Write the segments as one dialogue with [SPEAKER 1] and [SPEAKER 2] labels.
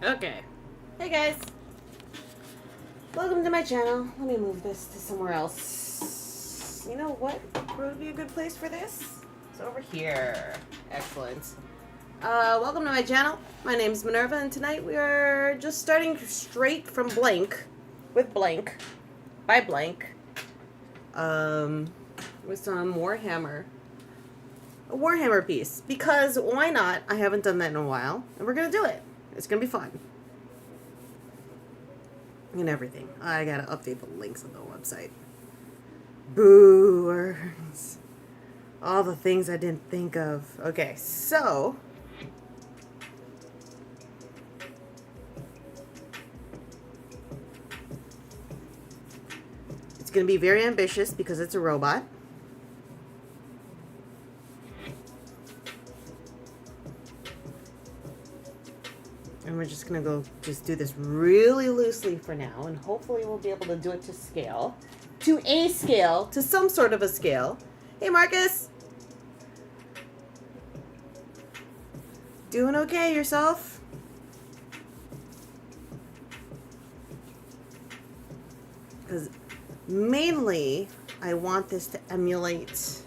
[SPEAKER 1] Okay. Hey guys. Welcome to my channel. Let me move this to somewhere else. You know what would be a good place for this? It's over here. Excellent. Welcome to my channel. My name is Minerva, and tonight we are just starting straight from blank. With blank. By blank. With some Warhammer. A Warhammer piece. Because why not? I haven't done that in a while. And we're gonna do it. It's gonna be fun. And everything. I gotta update the links on the website. Booers. All the things I didn't think of. Okay, so it's gonna be very ambitious because it's a robot. And we're just gonna go just do this really loosely for now, and hopefully we'll be able to do it to scale. To a scale, to some sort of a scale. Hey Marcus! Doing okay yourself? Because mainly I want this to emulate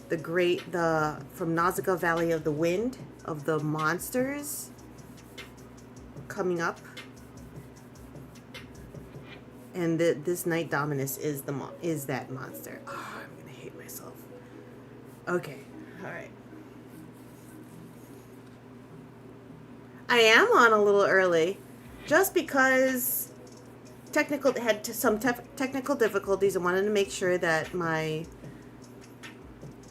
[SPEAKER 1] the from Nausicaa Valley of the Wind, of the monsters coming up, and this Night Dominus is that monster. Oh, I'm gonna hate myself. Okay, all right. I am on a little early, just because had some technical difficulties. I wanted to make sure that my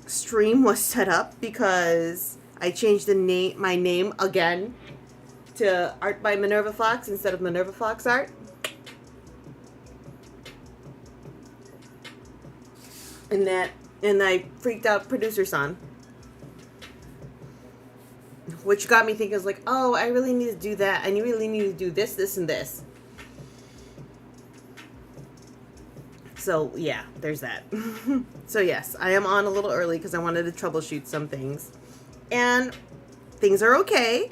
[SPEAKER 1] stream was set up because I changed my name again to Art by Minerva Fox instead of Minerva Fox Art. And I freaked out producer son. Which got me thinking, I was like, oh, I really need to do that. I really need to do this, this, and this. So, yeah, there's that. So, yes, I am on a little early because I wanted to troubleshoot some things. And things are okay.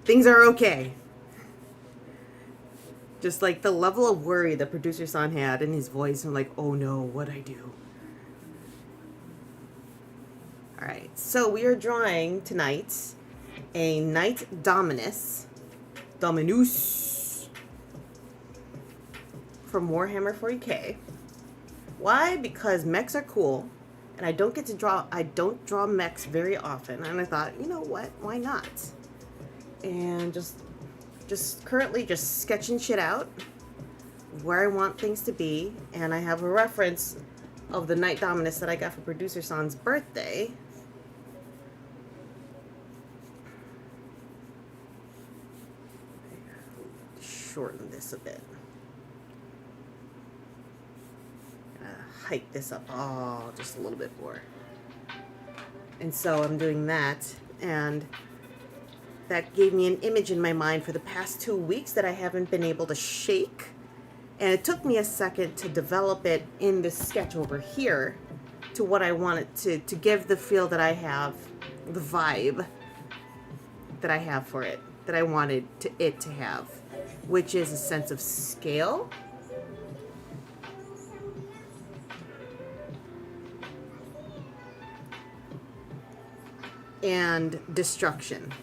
[SPEAKER 1] Things are okay. Just like the level of worry the producer son had in his voice. I'm like, oh no, what'd I do? Alright, so we are drawing tonight a Night Dominus from Warhammer 40k. Why? Because mechs are cool, and I don't draw mechs very often, and I thought, you know what, why not? And just currently just sketching shit out where I want things to be, and I have a reference of the Night Dominus that I got for producer son's birthday. Shorten this a bit. Hike this up just a little bit more. And so I'm doing that, and that gave me an image in my mind for the past 2 weeks that I haven't been able to shake. And it took me a second to develop it in this sketch over here to what I wanted to give the feel that I have, the vibe that I have for it, that I wanted it to have, which is a sense of scale. And destruction.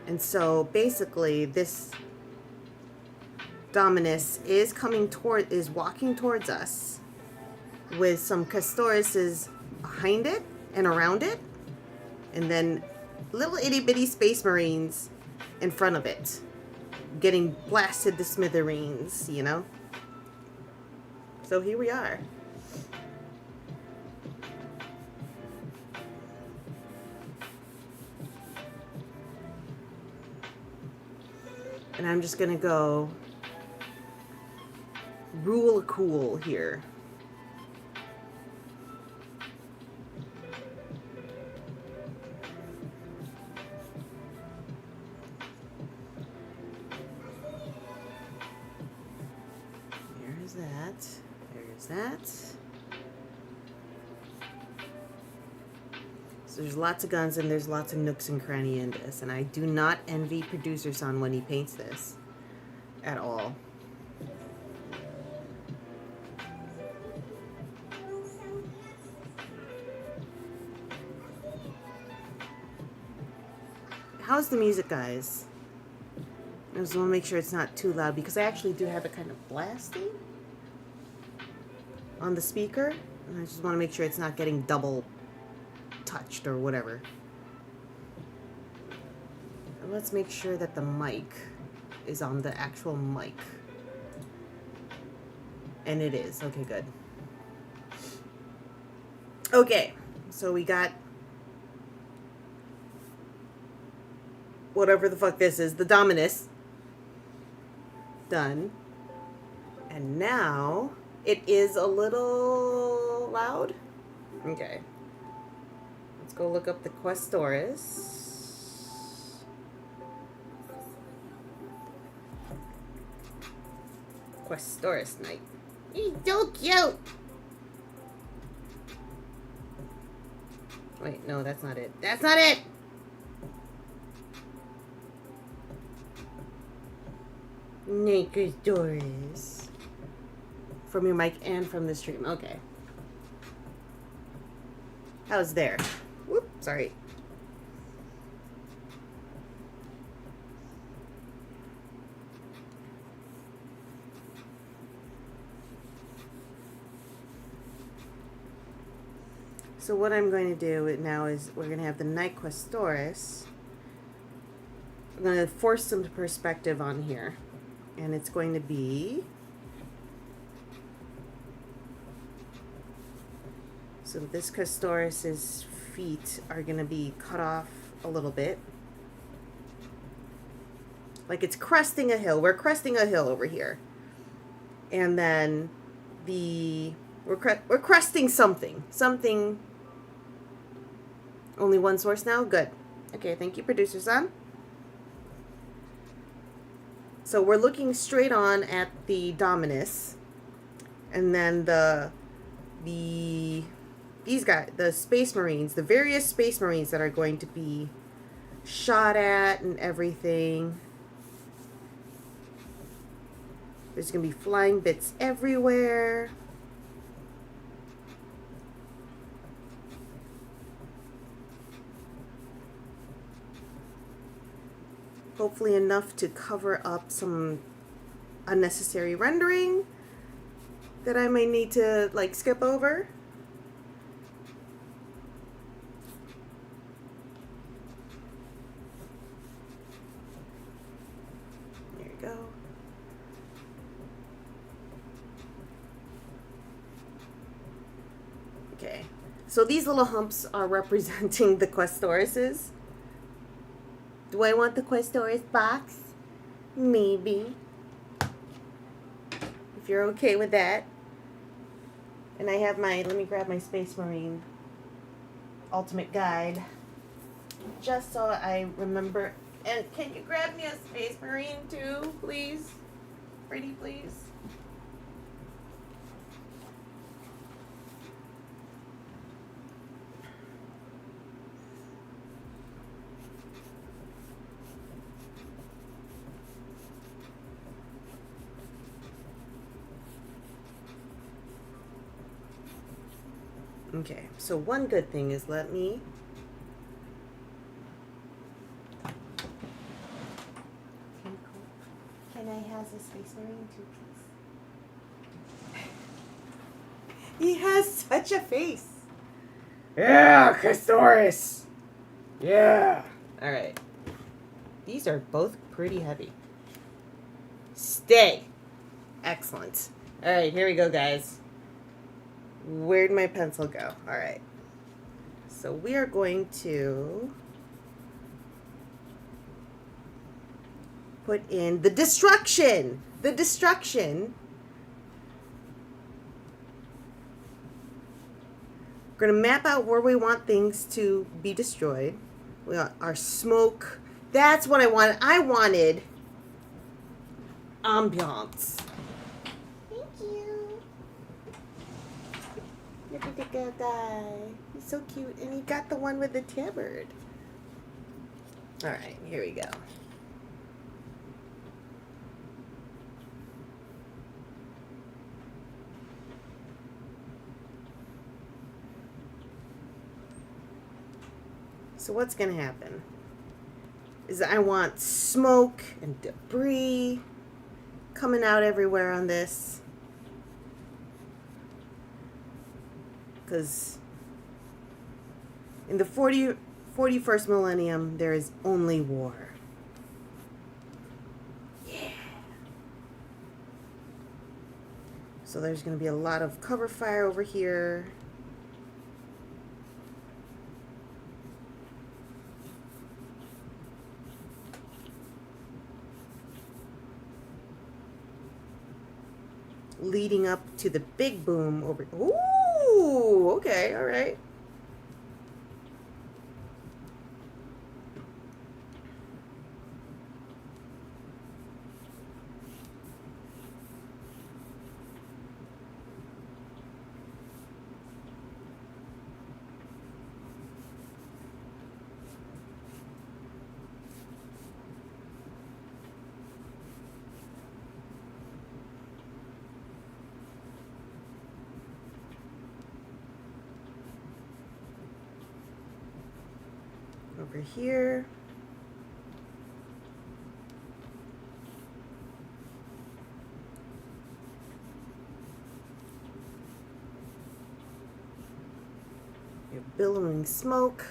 [SPEAKER 1] And so basically this Dominus is walking towards us with some Castoruses behind it and around it, and then little itty bitty space marines in front of it, getting blasted to smithereens, you know? So here we are. And I'm just gonna go rule cool here. There's that. There's that. So there's lots of guns and there's lots of nooks and cranny in this. And I do not envy Producer Son when he paints this. At all. How's the music, guys? I just want to make sure it's not too loud because I actually do have it kind of blasting on the speaker. And I just want to make sure it's not getting double touched or whatever. And let's make sure that the mic is on the actual mic. And it is. Okay, good. Okay, so we got whatever the fuck this is, the Dominus, done. And now it is a little loud. Okay. Let's go look up the Questoris. Questoris Knight. He's so cute! Wait, no, that's not it. That's not it! Questoris. From your mic and from the stream. Okay. How's there? Whoop, sorry. So what I'm going to do now is we're going to have the Knight Questoris. I'm going to force some perspective on here. And it's going to be... So this Questoris' feet are going to be cut off a little bit. Like it's cresting a hill. We're cresting a hill over here. And then we're cresting something. Something... Only one source now? Good. Okay, thank you, Producer Son. So we're looking straight on at the Dominus. And then these guys, the Space Marines, the various Space Marines that are going to be shot at and everything. There's going to be flying bits everywhere. Hopefully enough to cover up some unnecessary rendering that I may need to like skip over. There you go. Okay, so these little humps are representing the Questorises. Do I want the Questoris box? Maybe. If you're okay with that. And I have let me grab my Space Marine Ultimate Guide. Just so I remember. And can you grab me a Space Marine too, please? Pretty please. Okay, so one good thing is let me... Can I have a Space Marine too, please? He has such a face.
[SPEAKER 2] Yeah, Questoris. Yeah.
[SPEAKER 1] Alright. These are both pretty heavy. Stay. Excellent. Alright, here we go, guys. Where'd my pencil go? Alright. So we are going to put in the destruction. The destruction. We're going to map out where we want things to be destroyed. We got our smoke. That's what I wanted. I wanted ambiance. Look at the little guy. He's so cute. And he got the one with the tabard. Alright, here we go. So what's going to happen is I want smoke and debris coming out everywhere on this. Because in the 41st millennium, there is only war. Yeah. So there's going to be a lot of cover fire over here. Leading up to the big boom over. Ooh, okay, all right. Over here. Your billowing smoke.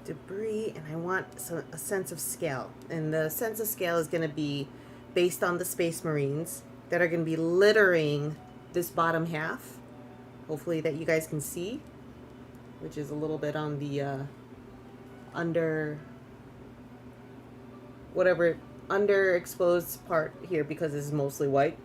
[SPEAKER 1] Debris, and I want a sense of scale. And the sense of scale is going to be based on the Space Marines that are going to be littering this bottom half. Hopefully that you guys can see, which is a little bit on the underexposed part here because it's mostly white.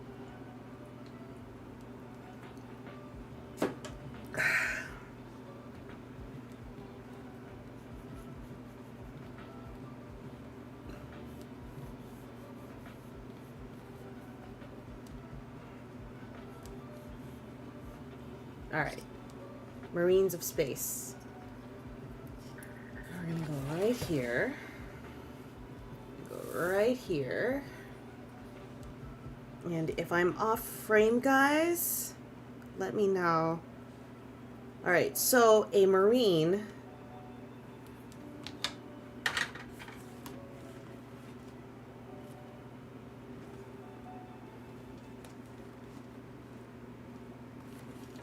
[SPEAKER 1] All right, Marines of Space. We're gonna go right here. Go right here. And if I'm off frame, guys, let me know. All right, so a Marine.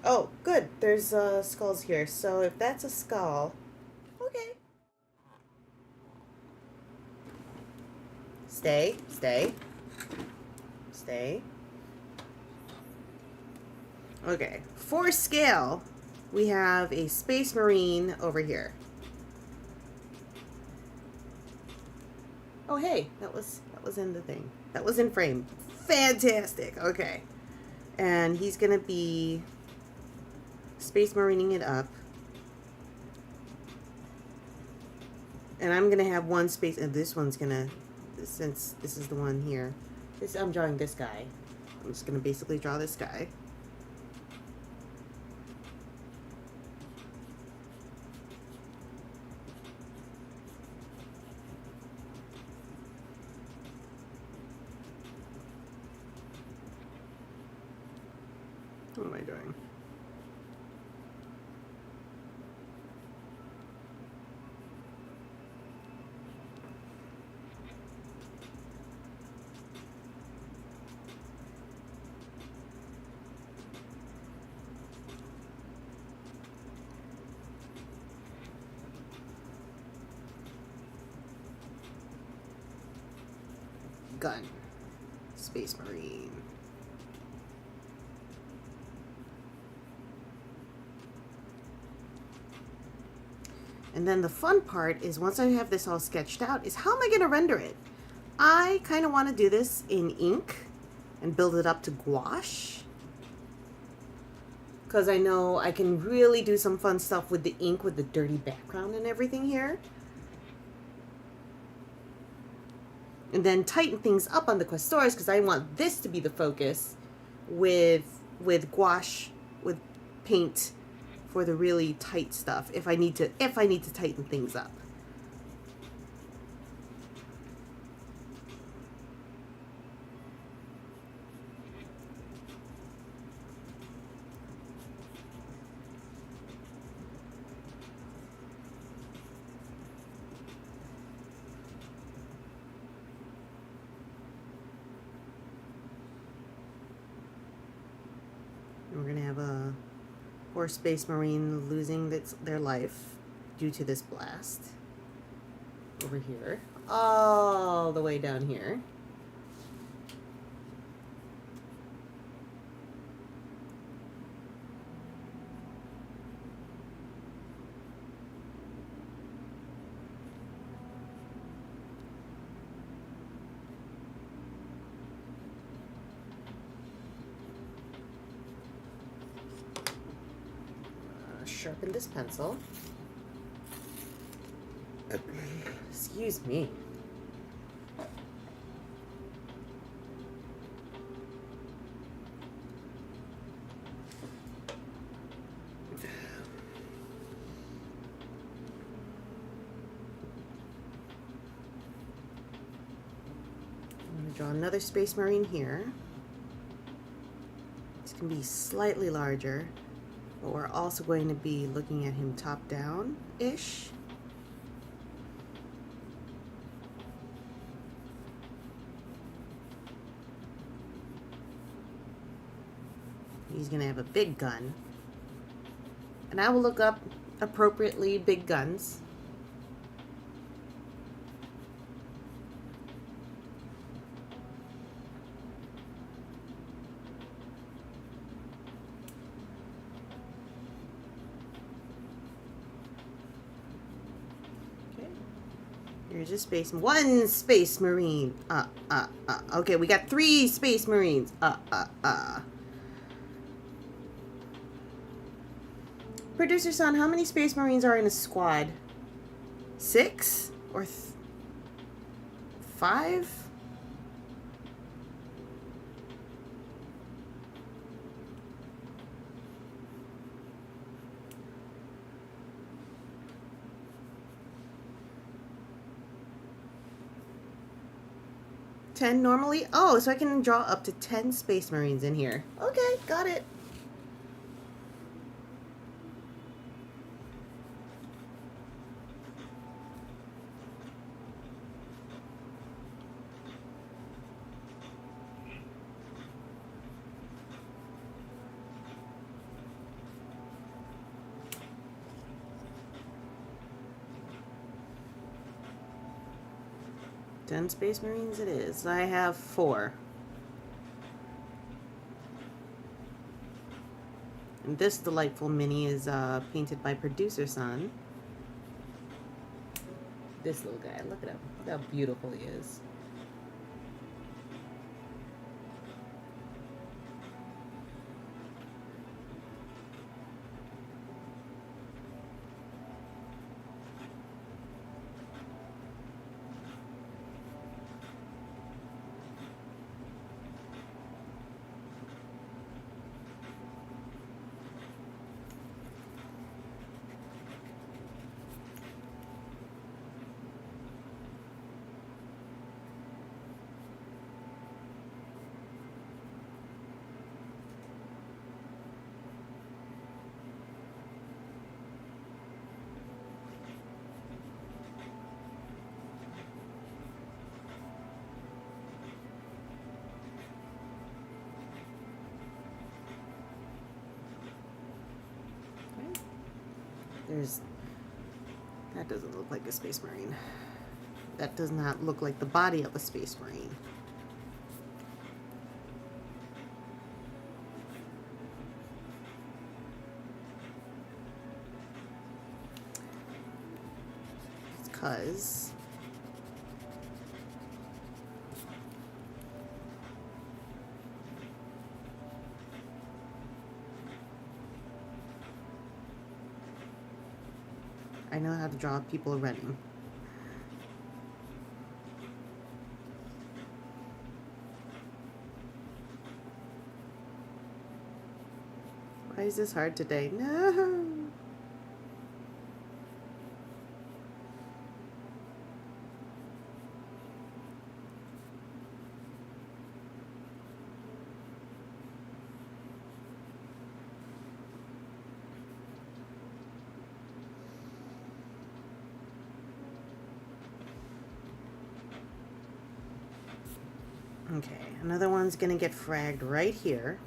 [SPEAKER 1] Oh, good. There's skulls here. So if that's a skull, okay. Stay, stay, stay. Okay, for scale, we have a Space Marine over here. Oh, hey, that was in the thing. That was in frame. Fantastic. Okay, and he's gonna be Space Marining it up. And I'm going to have one space, and this one's going to, since this is the one here, I'm drawing this guy. I'm just going to basically draw this guy. What am I doing? gun. Space Marine. And then the fun part is once I have this all sketched out is how am I going to render it? I kind of want to do this in ink and build it up to gouache. Because I know I can really do some fun stuff with the ink with the dirty background and everything here. And then tighten things up on the Questores because I want this to be the focus with gouache, with paint for the really tight stuff if I need to tighten things up. We're going to have a poor Space Marine losing their life due to this blast. Over here. All the way down here. Sharpen this pencil. Excuse me. I'm going to draw another Space Marine here. This can be slightly larger. But we're also going to be looking at him top down-ish. He's going to have a big gun. And I will look up appropriately big guns. Here's a one Space Marine. Okay, we got 3 Space Marines. Producer son, how many Space Marines are in a squad? 6 or 5? Ten normally? Oh, so I can draw up to 10 Space Marines in here. Okay, got it. Ten Space Marines it is. I have 4. And this delightful mini is painted by Producer Son. This little guy, look at him. Look how beautiful he is. That doesn't look like a Space Marine. That does not look like the body of a Space Marine. because I know how to draw people running. Why is this hard today? No. Okay, another one's gonna get fragged right here.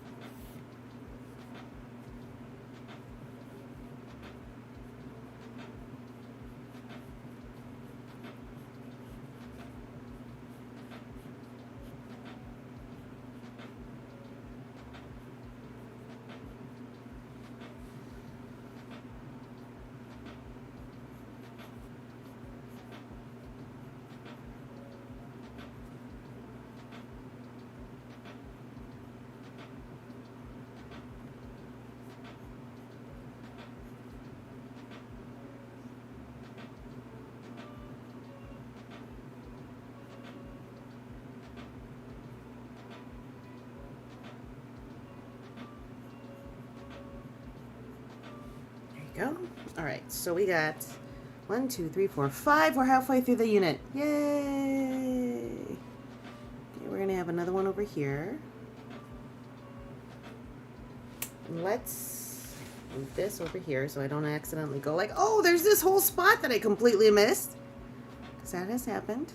[SPEAKER 1] Go. All right, so we got 1, 2, 3, 4, 5. We're halfway through the unit. Yay! Okay, we're gonna have another one over here. And let's move this over here so I don't accidentally go like, oh, there's this whole spot that I completely missed. Because that has happened.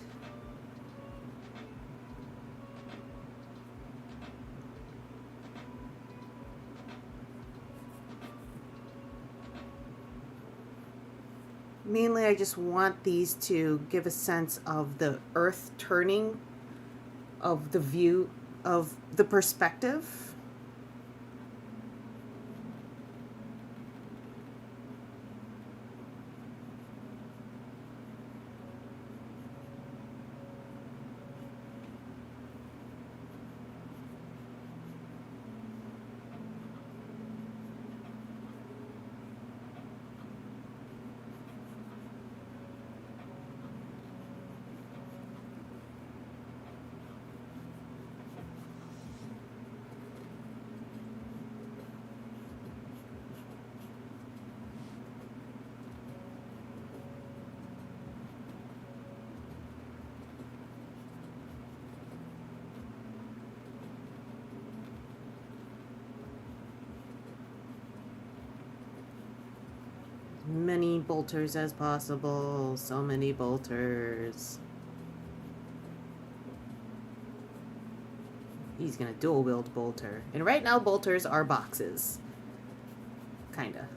[SPEAKER 1] Mainly, I just want these to give a sense of the earth turning, of the view, of the perspective. Many bolters as possible. So many bolters. He's gonna dual wield bolter. And right now bolters are boxes. Kinda.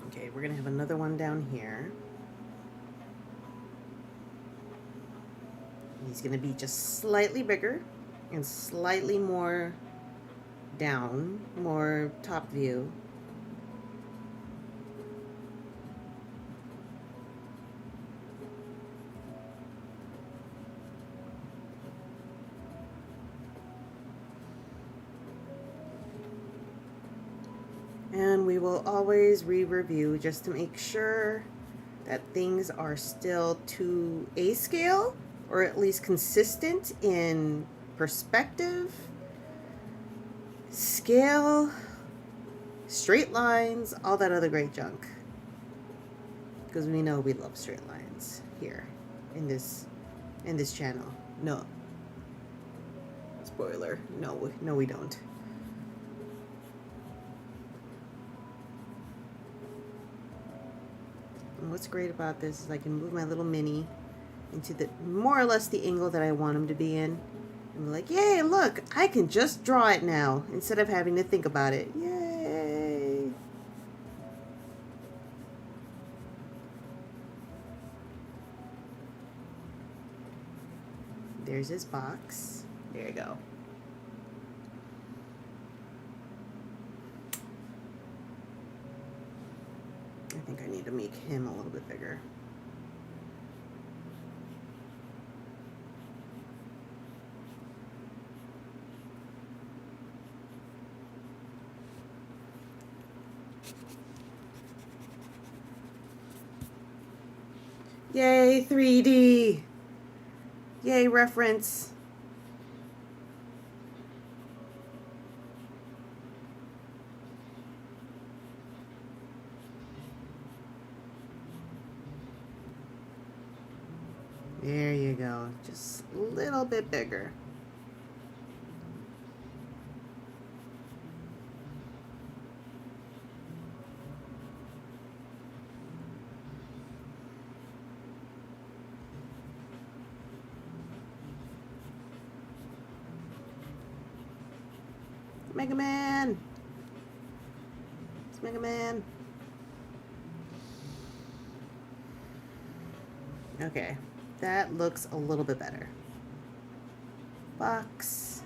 [SPEAKER 1] Okay, we're gonna have another one down here. He's gonna be just slightly bigger and slightly more down, more top view. And we will always re-review just to make sure that things are still to A scale, or at least consistent in perspective, scale, straight lines, all that other great junk. Because we know we love straight lines here in this channel. No. Spoiler. No, we don't. And what's great about this is I can move my little mini into the more or less the angle that I want him to be in. And be like, yay, look, I can just draw it now instead of having to think about it. Yay. There's his box. There you go. I think I need to make him a little bit bigger. Yay, 3D! Yay, reference! There you go. Just a little bit bigger. Mega Man! It's Mega Man. Okay, that looks a little bit better. Box.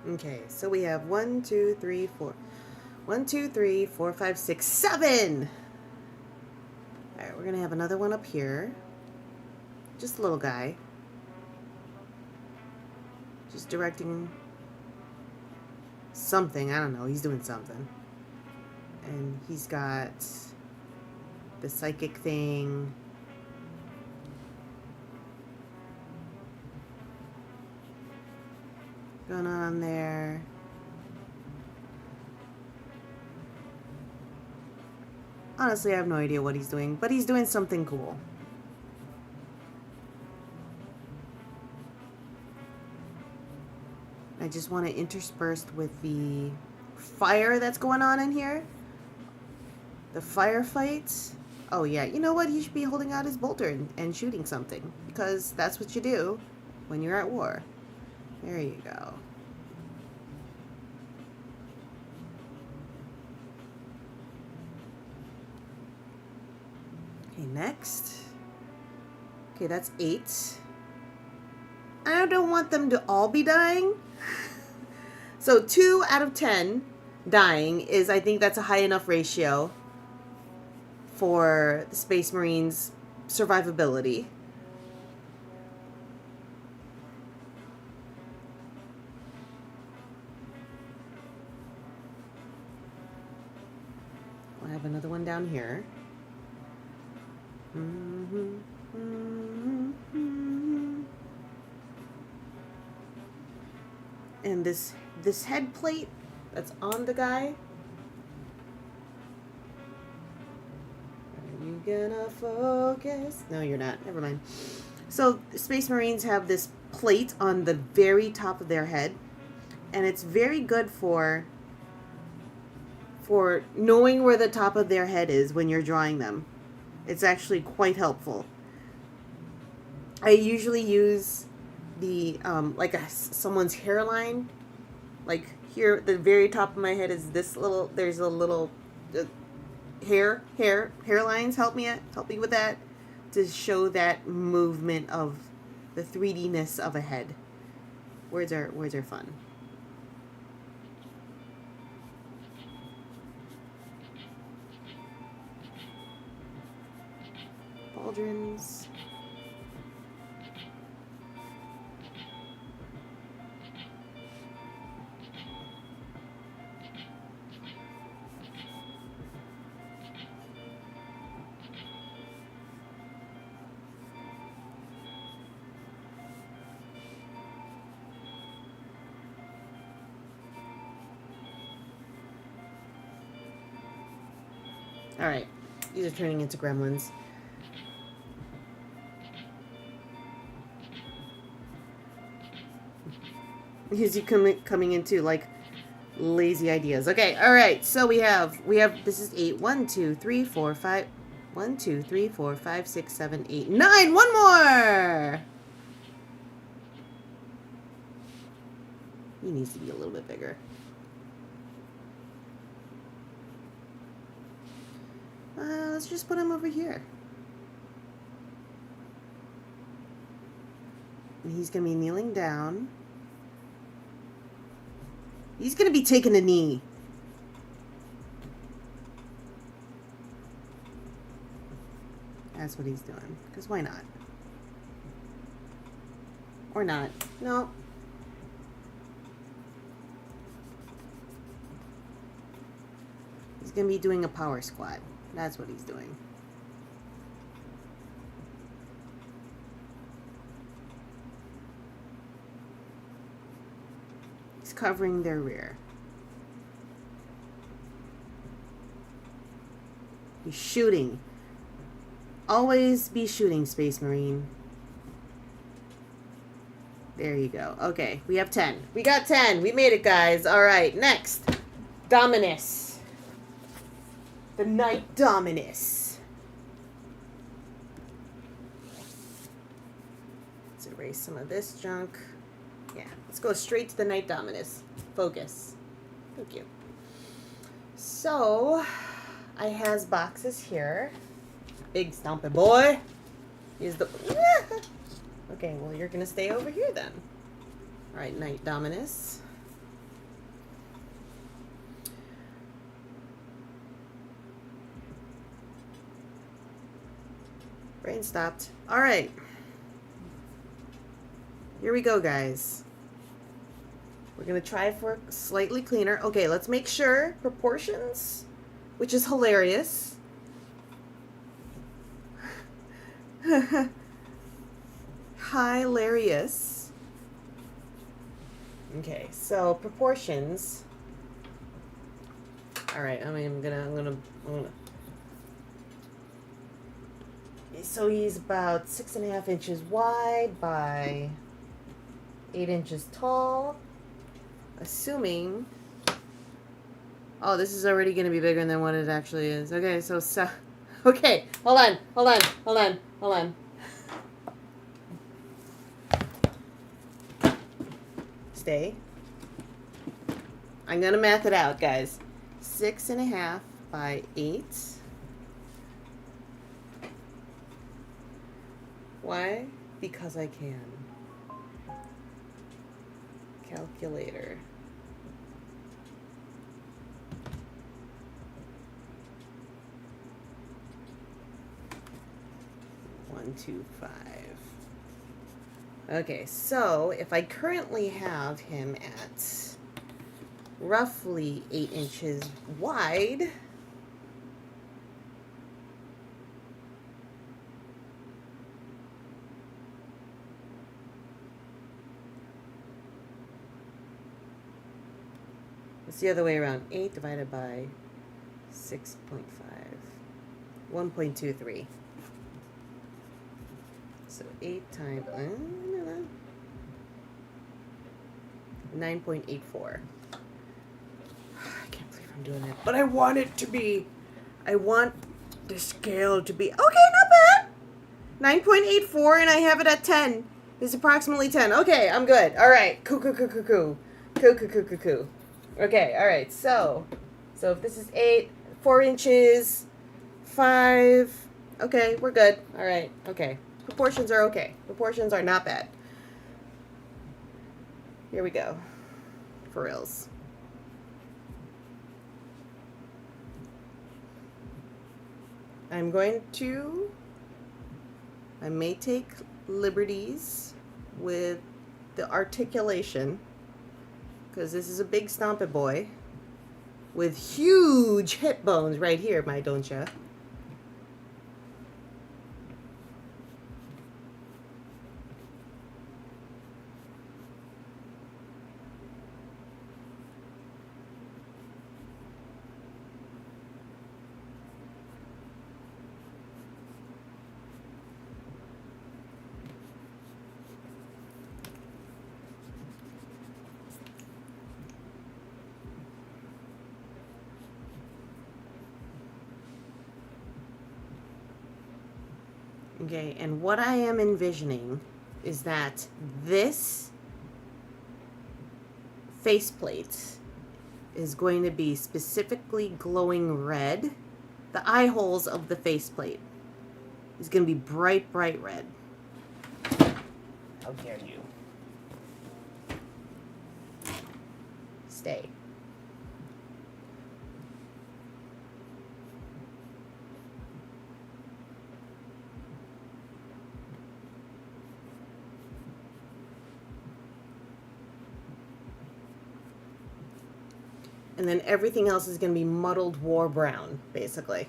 [SPEAKER 1] Okay, so we have 1, 2, 3, 4. 1, 2, 3, 4, 5, 6, 7! Alright, we're gonna have another one up here. Just a little guy. Just directing something. I don't know. He's doing something. And he's got the psychic thing. Going on there. Honestly, I have no idea what he's doing, but he's doing something cool. I just want to intersperse with the fire that's going on in here. The firefights. Oh yeah, you know what? He should be holding out his bolter and shooting something, because that's what you do when you're at war. There you go. Okay, next. Okay, that's 8. I don't want them to all be dying. So 2 out of 10 dying is, I think that's a high enough ratio for the Space Marines' survivability. I have another one down here. And this head plate that's on the guy. Are you gonna focus? No, you're not. Never mind. So Space Marines have this plate on the very top of their head, and it's very good for knowing where the top of their head is when you're drawing them. It's actually quite helpful. I usually use the like someone's hairline. Like here, the very top of my head is this little. There's a little hairlines. Help me with that, to show that movement of the 3D-ness of a head. Words are fun. Pauldrons. Alright, these are turning into gremlins. Here's you coming into like lazy ideas. Okay, alright, so we have this is 8. 1, 2, 3, 4, 5. 1, 2, 3, 4, 5, 6, 7, 8, 9. One more! He needs to be a little bit bigger. let's just put him over here. And he's going to be kneeling down. He's going to be taking a knee. That's what he's doing. Because why not? Or not. No. He's going to be doing a power squat. That's what he's doing. He's covering their rear. He's shooting. Always be shooting, Space Marine. There you go. Okay, we have 10. We got 10. We made it, guys. All right, next. Dominus. The Knight Dominus. Let's erase some of this junk. Yeah, let's go straight to the Knight Dominus. Focus. Thank you. So, I has boxes here. Big stompy boy. He's the... Okay, well, you're going to stay over here then. All right, Knight Dominus. Brain stopped. All right. Here we go, guys. We're going to try for slightly cleaner. Okay, let's make sure proportions, which is hilarious. Hilarious. Okay, so proportions. All right, I'm gonna. So he's about 6.5 inches wide by 8 inches tall. Assuming. Oh, this is already gonna be bigger than what it actually is. Okay, so. Okay, hold on. Stay. I'm gonna math it out, guys. 6.5 by 8. Why? Because I can. Calculator. One, 2, 5. Okay, so if I currently have him at roughly 8 inches wide, it's the other way around. 8 divided by 6.5. 1.23. So 8 times 9.84. I can't believe I'm doing that. But I want it to be, I want the scale to be, okay, not bad. 9.84 and I have it at 10. It's approximately 10. Okay, I'm good. All right. Coo. Okay, all right. So if this is 8, 4 inches, 5. Okay, we're good. All right. Okay. Proportions are okay. Proportions are not bad. Here we go. For reals. I may take liberties with the articulation because this is a big stompy boy with huge hip bones right here, my don't ya? Okay, and what I am envisioning is that this faceplate is going to be specifically glowing red the eye holes of the faceplate is going to be bright, bright red. How dare you? Stay. And then everything else is going to be muddled war brown, basically.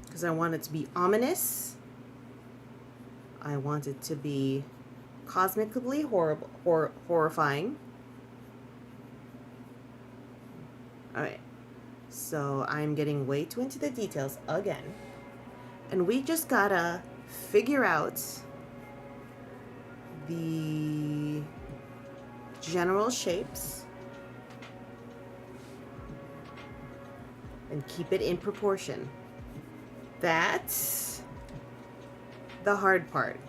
[SPEAKER 1] Because I want it to be ominous. I want it to be cosmically horrifying. Alright. So I'm getting way too into the details again. And we just gotta figure out the general shapes and keep it in proportion. That's the hard part.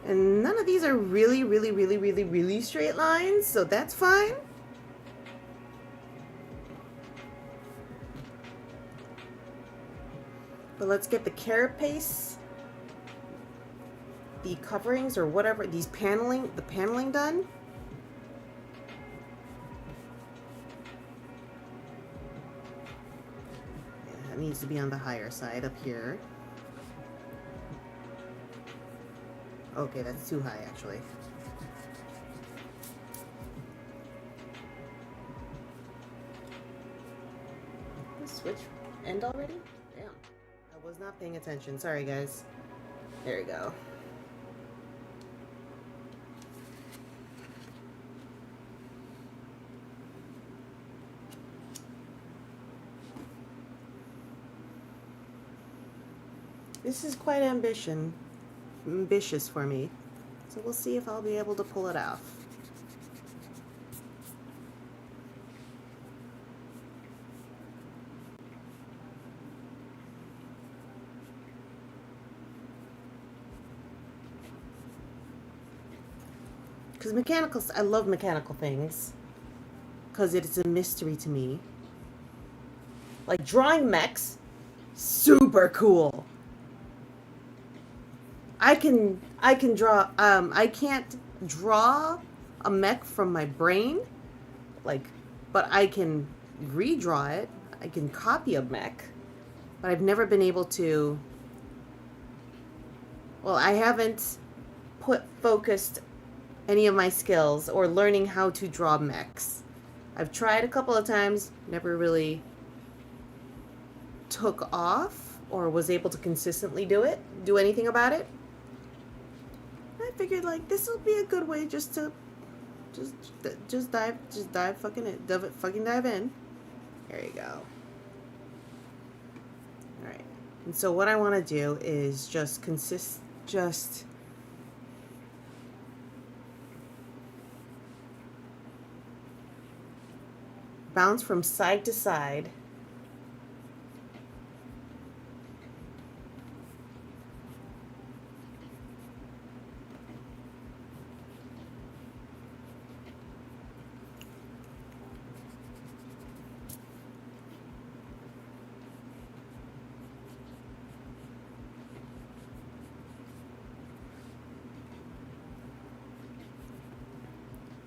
[SPEAKER 1] And none of these are really straight lines, so that's fine. But let's get the carapace, the coverings or whatever, the paneling done. Yeah, that needs to be on the higher side up here. Okay, that's too high actually. Switch end already? Damn. I was not paying attention. Sorry, guys. There we go. This is quite ambitious for me. So we'll see if I'll be able to pull it off. Because I love mechanical things. Because it is a mystery to me. Like drawing mechs, super cool. I can draw, I can't draw a mech from my brain, but I can redraw it. I can copy a mech, but I've never been able to, well, I haven't focused any of my skills or learning how to draw mechs. I've tried a couple of times, never really took off or was able to consistently do anything about it. I figured this will be a good way just to fucking dive in. There you go. All right. And so what I want to do is just bounce from side to side.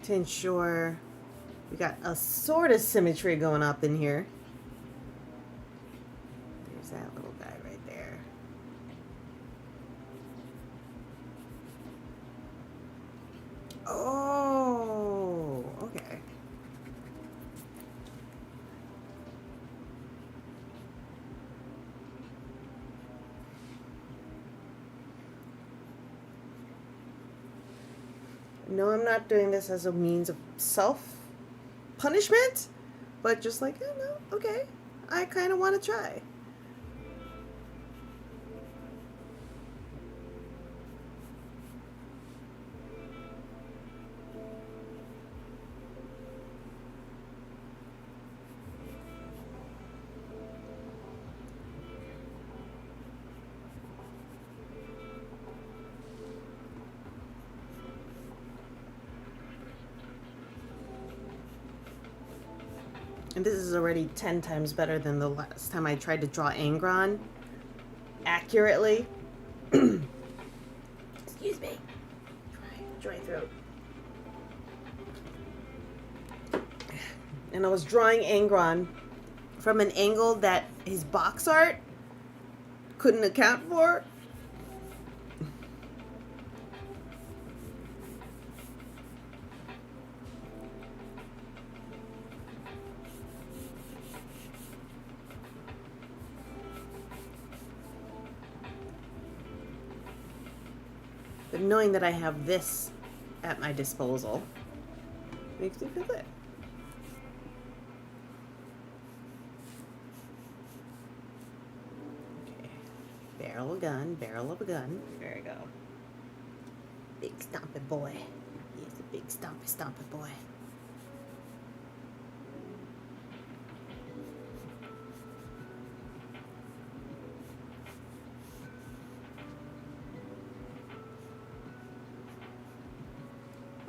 [SPEAKER 1] To ensure we got a sort of symmetry going up in here. There's that little guy right there. Oh, okay. No, I'm not doing this as a means of self-punishment, but just no, okay, I kind of want to try. And this is already 10 times better than the last time I tried to draw Angron accurately. Excuse me. Dry throat. And I was drawing Angron from an angle that his box art couldn't account for. But knowing that I have this at my disposal makes me feel good. Okay. Barrel of a gun, barrel of a gun. There we go. Big stompy boy. He's a big stompy boy.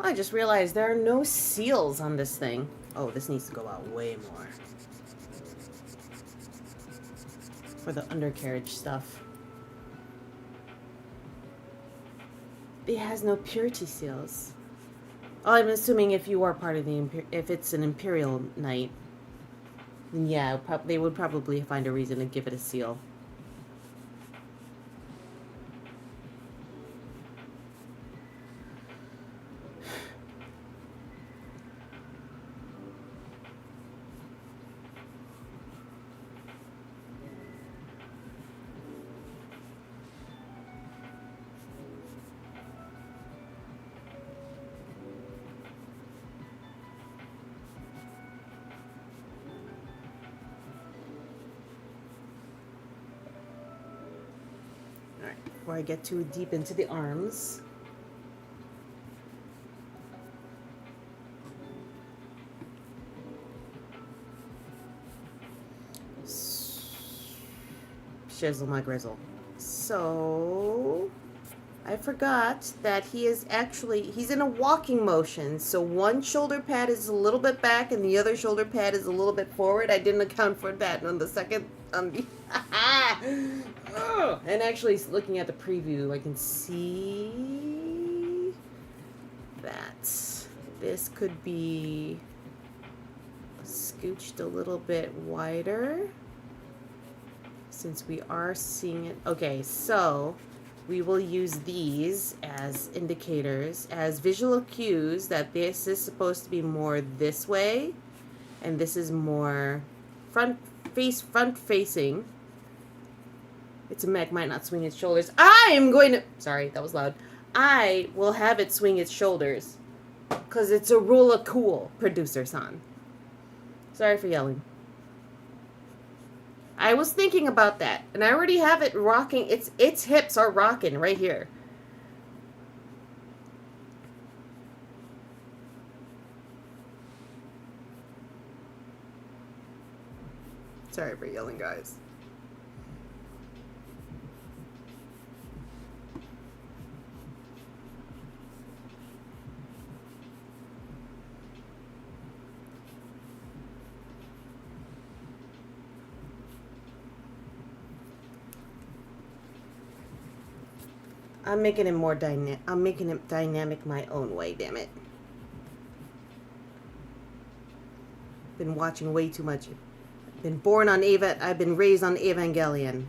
[SPEAKER 1] I just realized there are no seals on this thing. Oh, this needs to go out way more. For the undercarriage stuff. It has no purity seals. Oh, I'm assuming if you are part of the if it's an Imperial Knight, then yeah, they would probably find a reason to give it a seal. Before I get too deep into the arms. Shizzle my grizzle. So I forgot that he's in a walking motion. So one shoulder pad is a little bit back and the other shoulder pad is a little bit forward. I didn't account for that on the second and actually looking at the preview, I can see that this could be scooched a little bit wider since we are seeing it. Okay, so we will use these as indicators, as visual cues that this is supposed to be more this way and this is more front facing. It's a mech, might not swing its shoulders. I am going to... Sorry, that was loud. I will have it swing its shoulders. Because it's a rule of cool, producer-san. Sorry for yelling. I was thinking about that. And I already have it rocking. Its hips are rocking right here. Sorry for yelling, guys. I'm making it more dynamic. I'm making it dynamic my own way, damn it. Been watching way too much. Been born on I've been raised on Evangelion.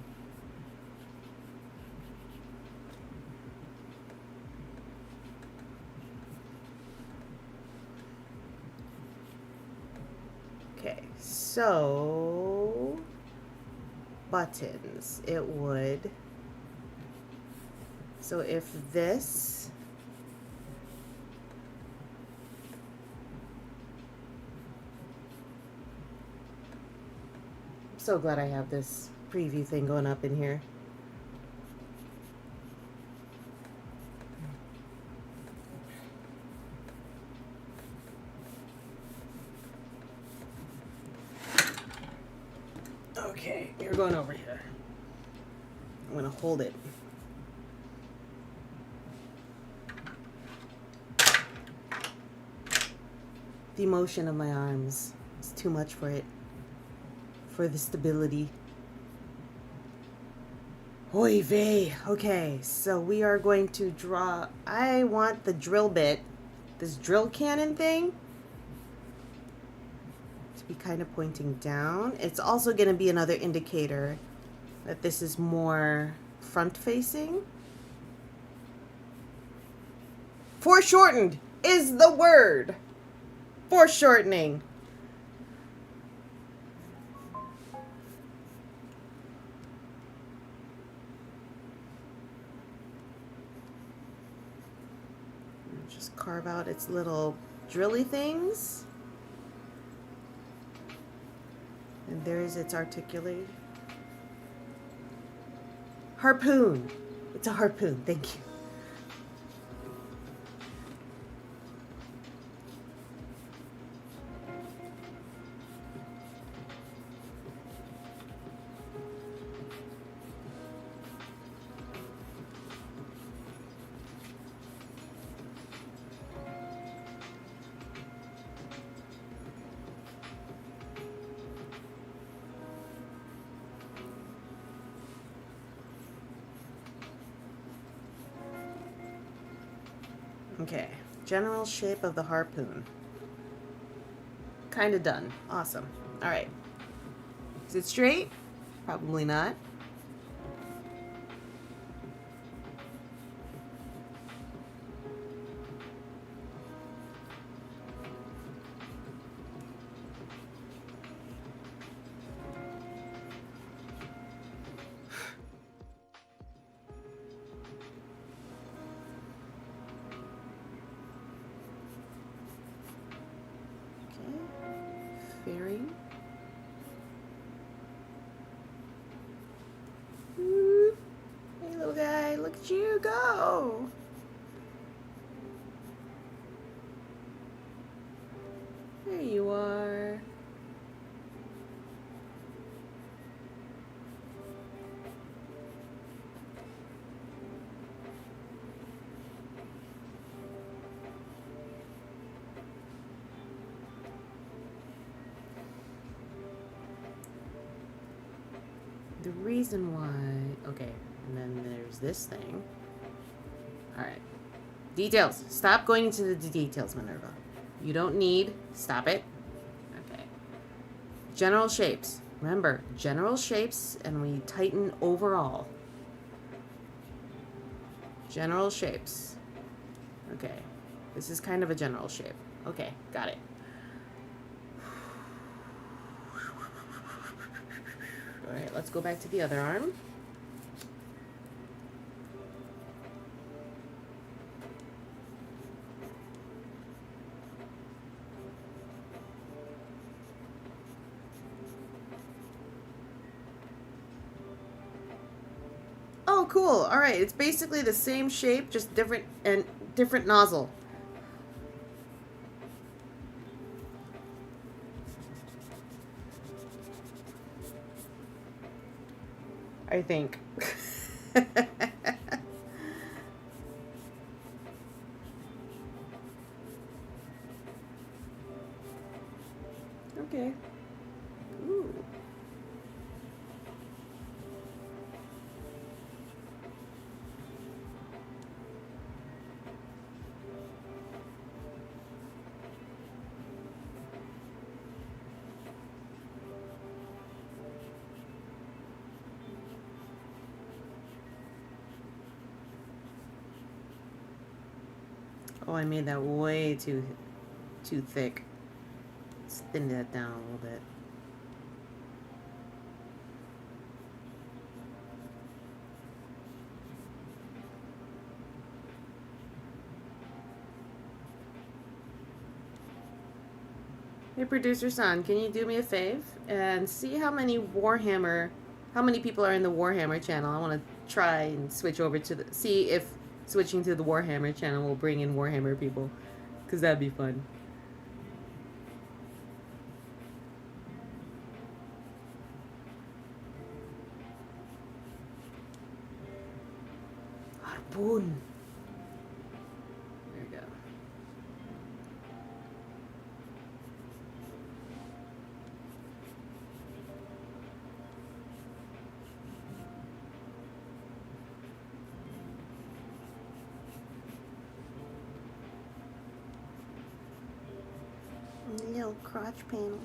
[SPEAKER 1] Okay, so buttons. It would. So if this I'm so glad I have this preview thing going up in here. Okay, you're going over here. I'm gonna hold it. The motion of my arms It's too much for it. For the stability. Oy vey. Okay, so we are going to draw. I want the drill bit, this drill cannon thing, to be kind of pointing down. It's also going to be another indicator that this is more front facing. Foreshortened is the word. Foreshortening. Just carve out its little drilly things. And there's its articulated harpoon. It's a harpoon. Thank you. Okay, general shape of the harpoon. Kind of done. Awesome. All right. Is it straight? Probably not. Fairing. Hey, little guy, look at you go. There you are. The reason why, okay, and then there's this thing. All right, details. Stop going into the details, Minerva. You don't need, stop it. Okay. General shapes. Remember, general shapes, and we tighten overall. General shapes. Okay, this is kind of a general shape. Okay, got it. All right, let's go back to the other arm. Oh, cool. All right, it's basically the same shape, just different nozzle. I think. Okay. Ooh. Oh, I made that way too thick. Let's thin that down a little bit. Hey, producer son, can you do me a fave and see how many people are in the Warhammer channel? I want to try and switch over to see if switching to the Warhammer channel will bring in Warhammer people, because that'd be fun. Harpoon. There we go. detailed crotch panel.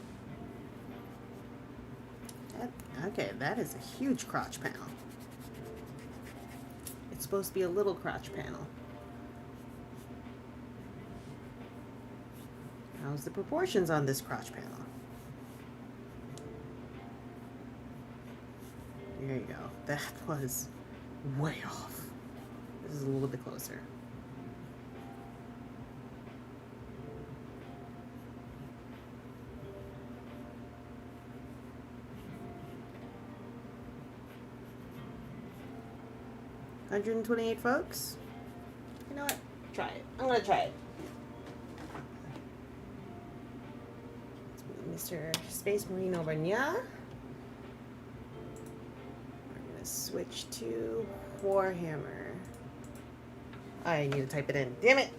[SPEAKER 1] Okay, that is a huge crotch panel. It's supposed to be a little crotch panel. How's the proportions on this crotch panel? There you go. That was way off. This is a little bit closer. $128, folks. You know what? Try it. I'm gonna try it. Mr. Space Marine over Nya. We're gonna switch to Warhammer. I need to type it in. Damn it!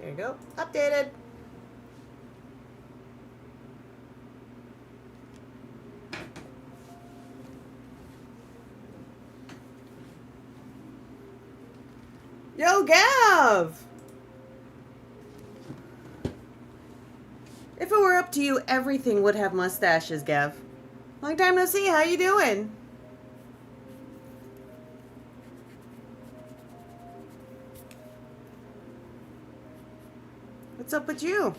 [SPEAKER 1] There you go. Updated. Yo, Gav! If it were up to you, everything would have mustaches, Gav. Long time no see. How you doing? What's up with you?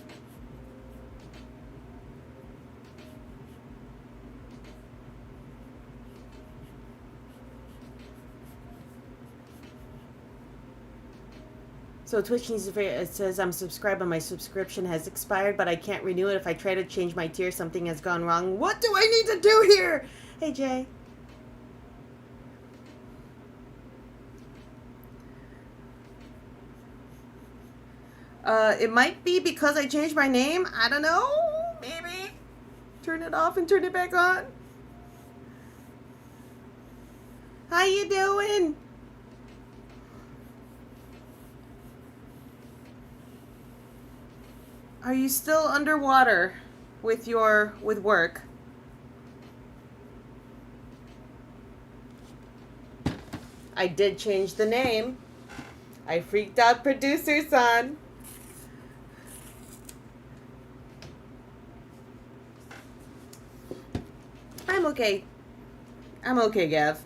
[SPEAKER 1] So Twitch needs to, it says I'm subscribed, but my subscription has expired, but I can't renew it. If I try to change my tier, something has gone wrong. What do I need to do here? Hey, Jay. It might be because I changed my name. I don't know. Maybe. Turn it off and turn it back on. How you doing? Are you still underwater with work? I did change the name. I freaked out producer son. I'm okay. I'm okay, Gav.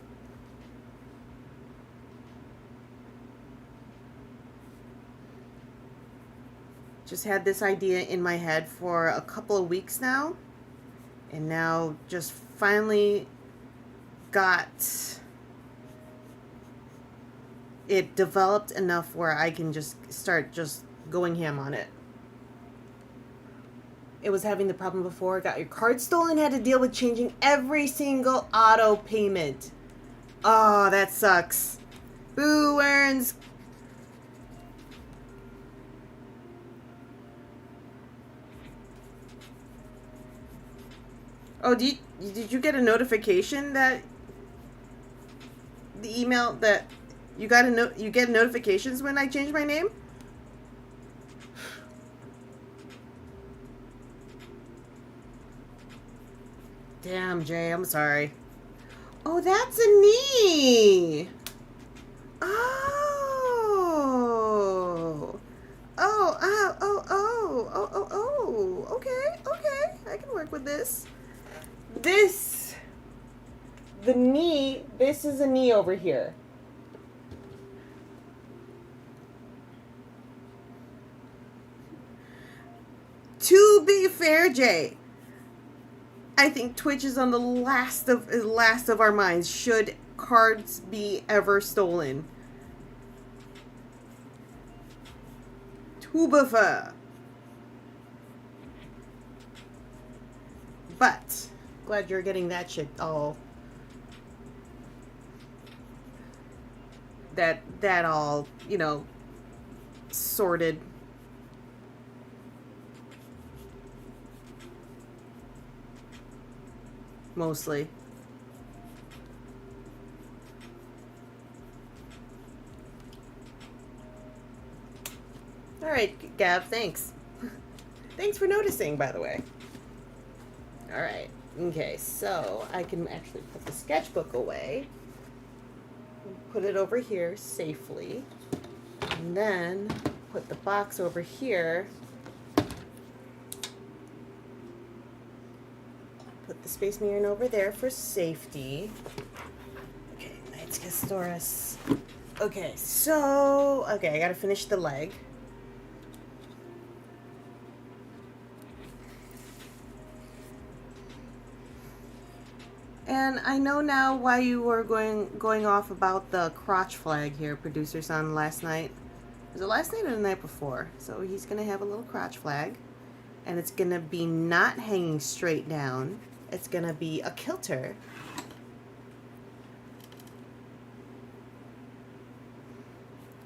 [SPEAKER 1] Just had this idea in my head for a couple of weeks now, and now just finally got it developed enough where I can just start just going ham on it. It was having the problem before. Got your card stolen, had to deal with changing every single auto payment. Oh, that sucks. Boo earns. Oh, did you get a notification that the email that you got you get notifications when I change my name? Damn, Jay, I'm sorry. Oh, that's a knee. Oh. Oh. Okay. I can work with this. The knee, this is a knee over here. To be fair, Jay, I think Twitch is on the last of our minds should cards be ever stolen. To be fair. But glad you're getting that shit all that all, you know, sorted. Mostly. All right, Gav, thanks. Thanks for noticing, by the way. All right. Okay, so I can actually put the sketchbook away. put it over here safely. And then put the box over here. Put the Space Marine over there for safety. Okay, Knights Castoris. Okay, so... Okay, I gotta finish the leg. And I know now why you were going off about the crotch flag here, producer son, last night. Was it last night or the night before? So he's gonna have a little crotch flag. And it's gonna be not hanging straight down. It's gonna be a kilter.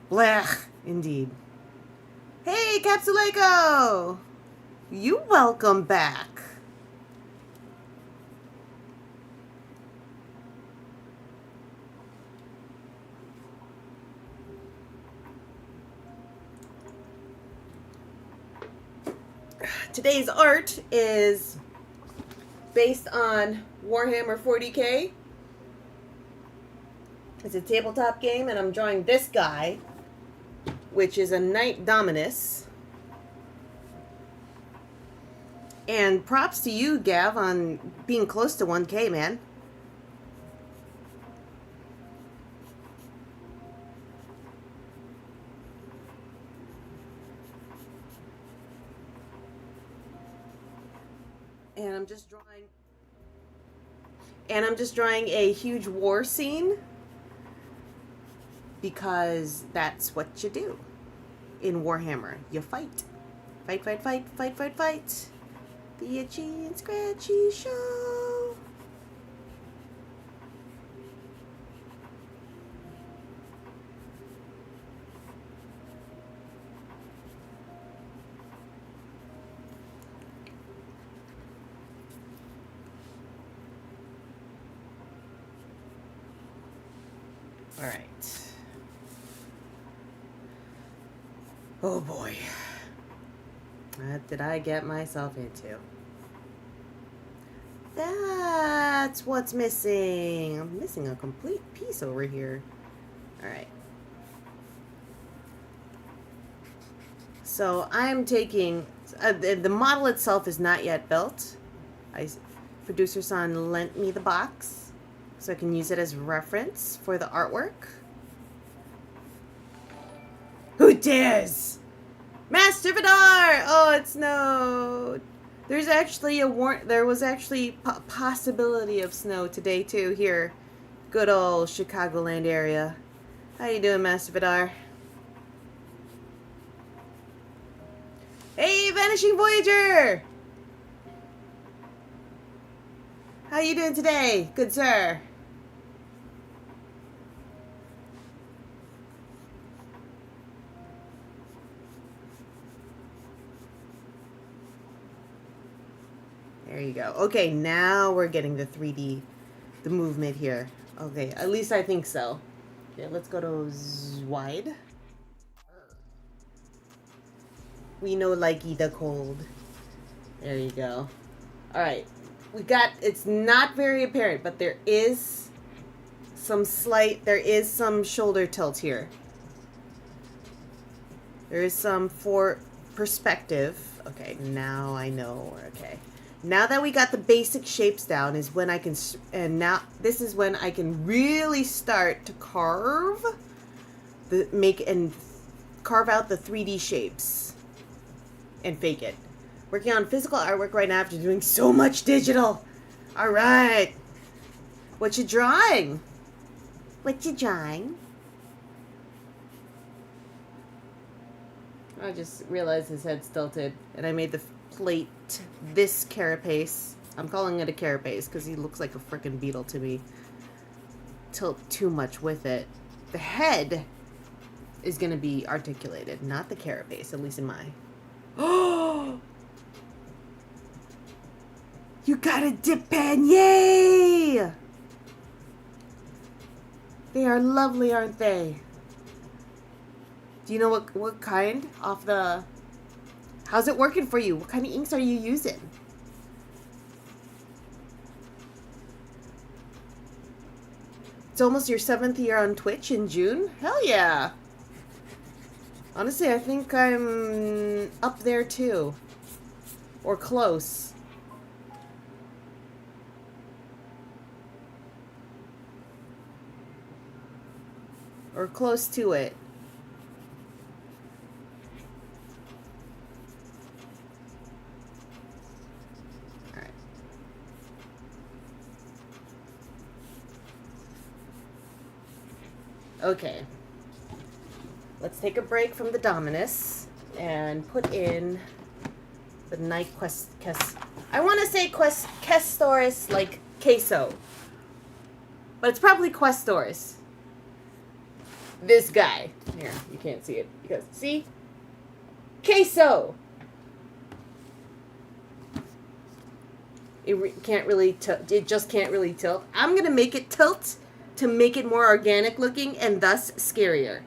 [SPEAKER 1] Blech, indeed. Hey, Capsuleco! You welcome back. Today's art is based on Warhammer 40K. It's a tabletop game, and I'm drawing this guy, which is a Knight Dominus. And props to you, Gav, on being close to 1K, man. And I'm just drawing a huge war scene because that's what you do in Warhammer. You fight. Fight, fight, fight, fight, fight, fight. The Itchy and Scratchy Show. All right. Oh boy. What did I get myself into? That's what's missing. I'm missing a complete piece over here. All right. So I'm taking, the model itself is not yet built. Producer son lent me the box so I can use it as reference for the artwork. Who dares? Master Vidar! Oh, it snowed. There's actually there was actually possibility of snow today too here. Good old Chicagoland area. How you doing, Master Vidar? Hey, Vanishing Voyager! How you doing today, good sir? There you go. Okay, now we're getting the 3D, the movement here. Okay, at least I think so. Okay, let's go to wide. We know likey the cold. There you go. All right, we got, it's not very apparent, but there is some shoulder tilt here. There is some for perspective. Okay, now I know. Okay. Now that we got the basic shapes down is when I can, and now this is when I can really start to carve carve out the 3D shapes and fake it. Working on physical artwork right now after doing so much digital. All right. What you drawing? What you drawing? I just realized his head's tilted, and I made the plate this carapace. I'm calling it a carapace because he looks like a frickin' beetle to me. Tilt too much with it. The head is going to be articulated, not the carapace, at least in my... Oh! You got a dip pen! Yay! They are lovely, aren't they? Do you know what kind off the... How's it working for you? What kind of inks are you using? It's almost your 7th year on Twitch in June? Hell yeah! Honestly, I think I'm up there too. Or close. Or close to it. Alright. Okay. Let's take a break from the Dominus and put in the Night I want to say Questoris like queso. But it's probably Questoris. This guy. Here, you can't see it. Because, see? Queso! It can't really tilt. It just can't really tilt. I'm going to make it tilt to make it more organic looking and thus scarier.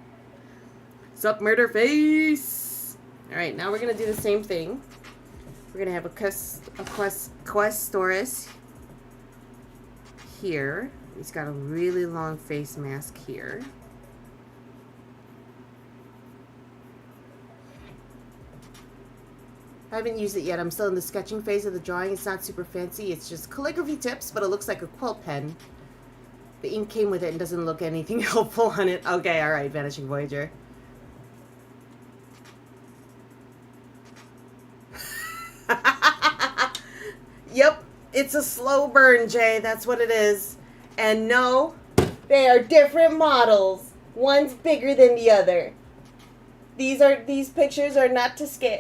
[SPEAKER 1] Sup, murder face? Alright, now we're going to do the same thing. We're going to have a Questoris here. He's got a really long face mask here. I haven't used it yet. I'm still in the sketching phase of the drawing. It's not super fancy. It's just calligraphy tips, but it looks like a quill pen. The ink came with it and doesn't look anything helpful on it. Okay, alright, Vanishing Voyager. Yep, it's a slow burn, Jay. That's what it is. And no, they are different models. One's bigger than the other. These pictures are not to scale.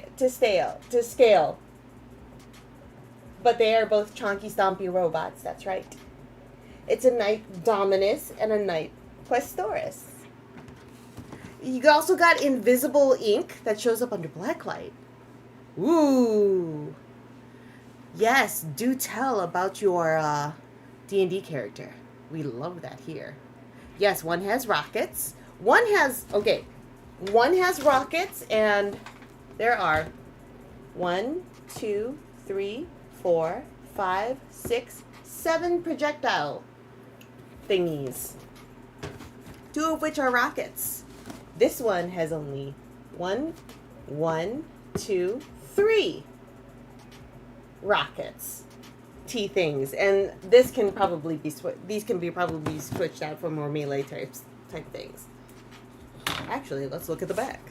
[SPEAKER 1] But they are both chonky stompy robots, that's right. It's a Night Dominus and a Night Questoris. You also got invisible ink that shows up under blacklight. Ooh. Yes, do tell about your D&D character. We love that here. Yes, one has rockets. One has rockets, and there are 1, 2, 3, 4, 5, 6, 7 projectile thingies. 2 of which are rockets. This one has only 1, 2, 3 rockets. T things, and this can probably be probably switched out for more melee type things. Actually, let's look at the back.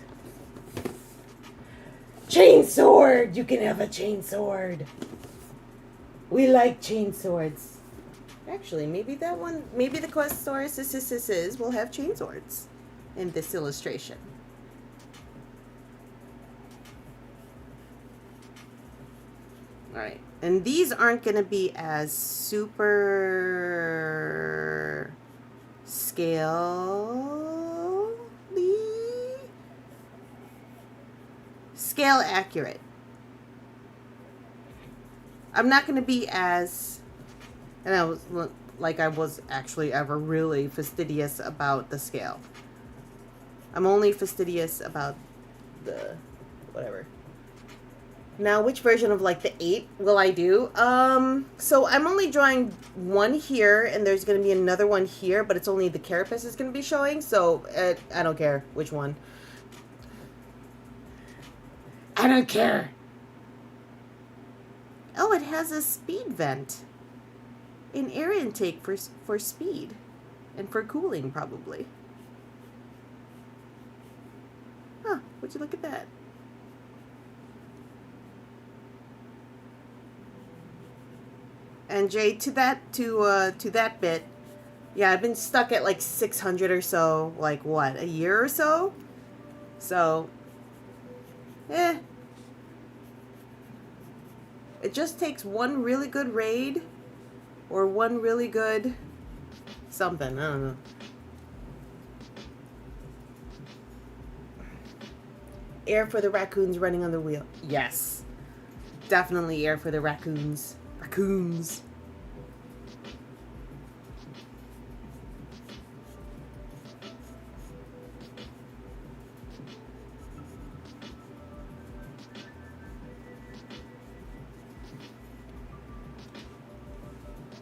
[SPEAKER 1] Chain sword! You can have a chain sword. We like chain swords. Actually, maybe the Questoris will have chain swords in this illustration. Alright, and these aren't going to be as super scale accurate. I'm not going to be as, and I was actually ever really fastidious about the scale. I'm only fastidious about the whatever. Now, which version of like the 8 will I do? So I'm only drawing one here, and there's going to be another one here, but it's only the carapace is going to be showing, so I don't care which one. I don't care. Oh, it has a speed vent. An air intake for speed. And for cooling, probably. Huh, would you look at that? And Jay, to that bit, yeah, I've been stuck at like 600 or so, like what, a year or so? So, it just takes one really good raid, or one really good something, I don't know. Air for the raccoons running on the wheel. Yes. Definitely air for the raccoons. Raccoons.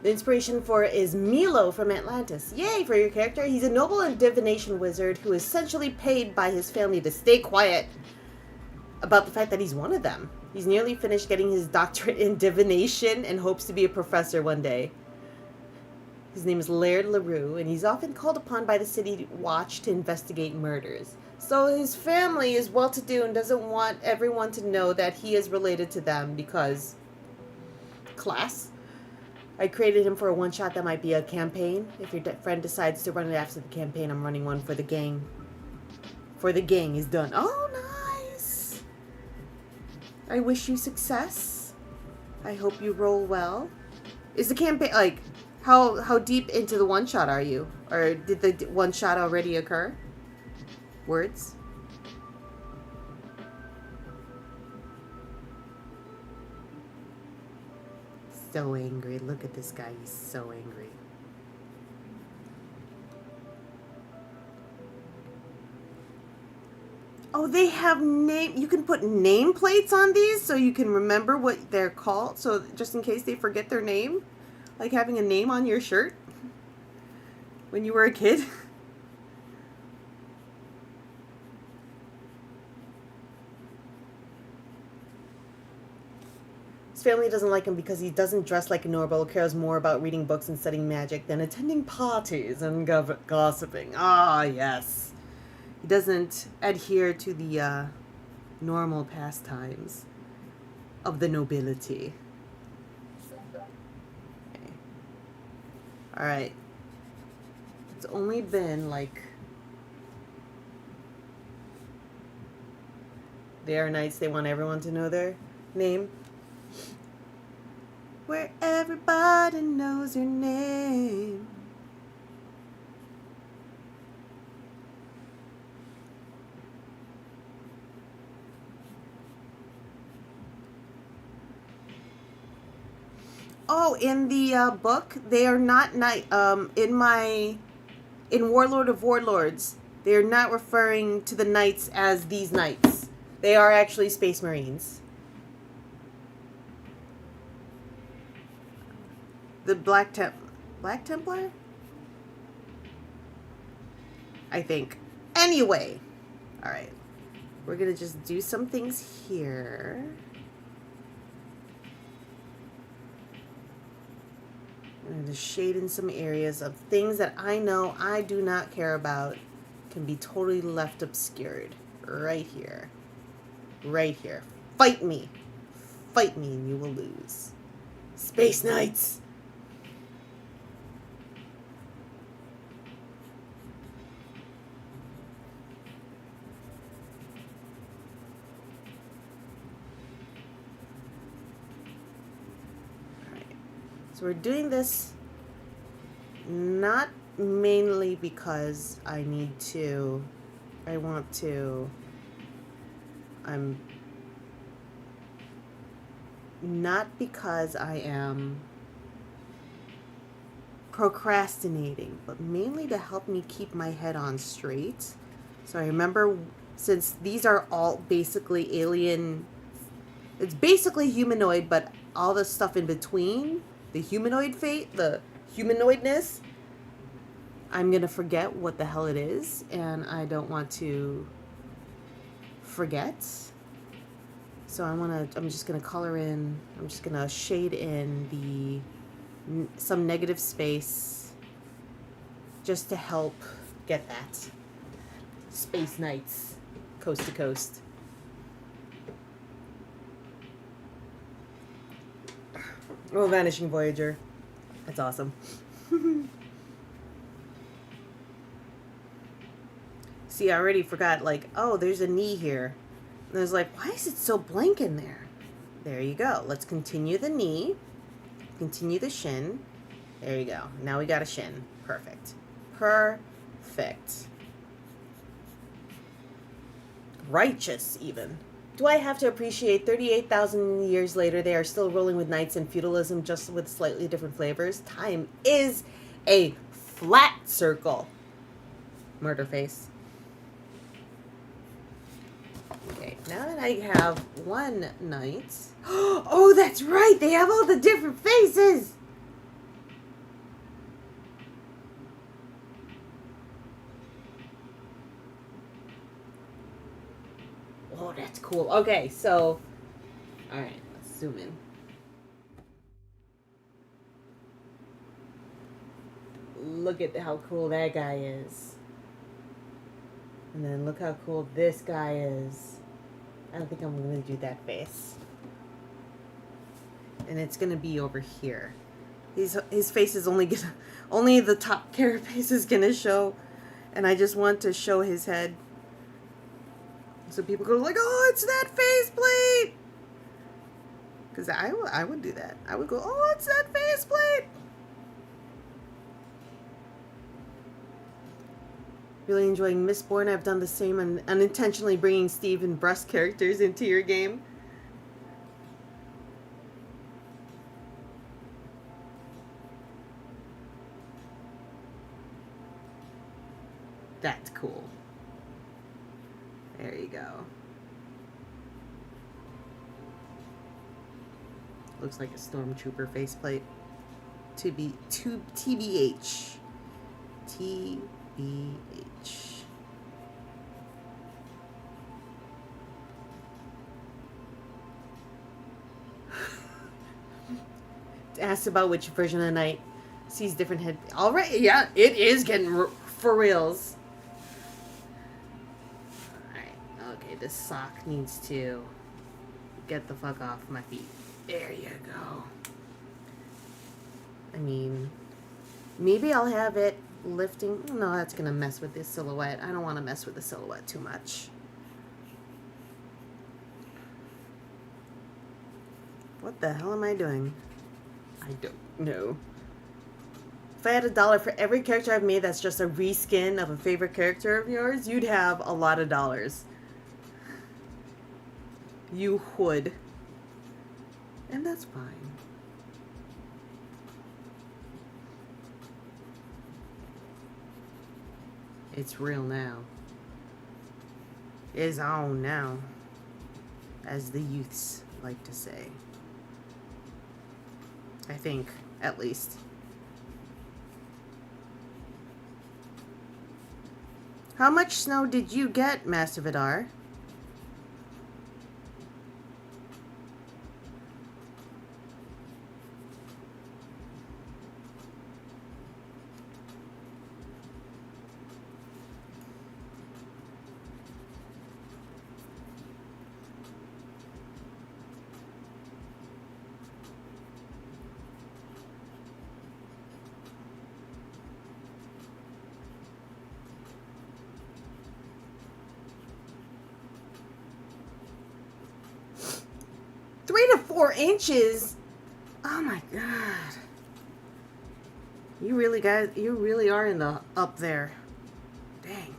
[SPEAKER 1] The inspiration for it is Milo from Atlantis. Yay for your character. He's a noble and divination wizard who is essentially paid by his family to stay quiet about the fact that he's one of them. He's nearly finished getting his doctorate in divination and hopes to be a professor one day. His name is Laird LaRue, and he's often called upon by the City Watch to investigate murders. So his family is well-to-do and doesn't want everyone to know that he is related to them because... class. I created him for a one-shot that might be a campaign. If your friend decides to run it after the campaign, I'm running one for the gang. For the gang is done. Oh, nice! I wish you success. I hope you roll well. Is the campaign, like, how deep into the one-shot are you? Or did the one-shot already occur? Words? So angry. Look at this guy. He's so angry. Oh, they have name. You can put nameplates on these so you can remember what they're called. So just in case they forget their name. Like having a name on your shirt when you were a kid. His family doesn't like him because he doesn't dress like a noble, cares more about reading books and studying magic than attending parties and gossiping. Ah, yes. He doesn't adhere to the normal pastimes of the nobility. Okay. Alright. It's only been like... They are knights, they want everyone to know their name. Where everybody knows your name. Oh, in the book, they are not in Warlord of Warlords, they are not referring to the knights as these knights. They are actually Space Marines. The Black Templar? I think. Anyway. Alright. We're gonna just do some things here. I'm gonna shade in some areas of things that I know I do not care about. Can be totally left obscured. Right here. Right here. Fight me. Fight me and you will lose. Space Knights! So we're doing this not mainly because I'm not because I am procrastinating, but mainly to help me keep my head on straight. So I remember, since these are all basically alien, it's basically humanoid, but all the stuff in between, the humanoid fate, the humanoidness, I'm gonna forget what the hell it is, and I don't want to forget. So I'm just gonna color in, I'm just gonna shade in some negative space just to help get that. Space Knights, coast to coast. Oh, Vanishing Voyager. That's awesome. See, I already forgot, like, oh, there's a knee here. And I was like, why is it so blank in there? There you go. Let's continue the knee. Continue the shin. There you go. Now we got a shin. Perfect. Perfect. Righteous, even. Do I have to appreciate 38,000 years later, they are still rolling with knights and feudalism, just with slightly different flavors? Time is a flat circle. Murder face. Okay, now that I have one knight... Oh, that's right! They have all the different faces! Oh, that's cool. Okay, so, all right, let's zoom in. Look at how cool that guy is. And then look how cool this guy is. I don't think I'm going to do that face. And it's going to be over here. His face is only the top carapace is going to show. And I just want to show his head. So people go like, oh, it's that faceplate. Because I would do that. I would go, oh, it's that faceplate. Really enjoying Mistborn. I've done the same and unintentionally bringing Steve and breast characters into your game. That's cool. There you go. Looks like a stormtrooper faceplate. TBH. TBH. Asked about which version of the night sees different head. All right, yeah, it is getting for reals. Okay, this sock needs to get the fuck off my feet. There you go. I mean, maybe I'll have it lifting. No, that's going to mess with this silhouette. I don't want to mess with the silhouette too much. What the hell am I doing? I don't know. If I had $1 for every character I've made that's just a reskin of a favorite character of yours, you'd have a lot of dollars. You would. And that's fine. It's real now. It's on now, as the youths like to say. I think, at least. How much snow did you get, Master Vidar? Inches. Oh my god. You really are in the up there. Dang.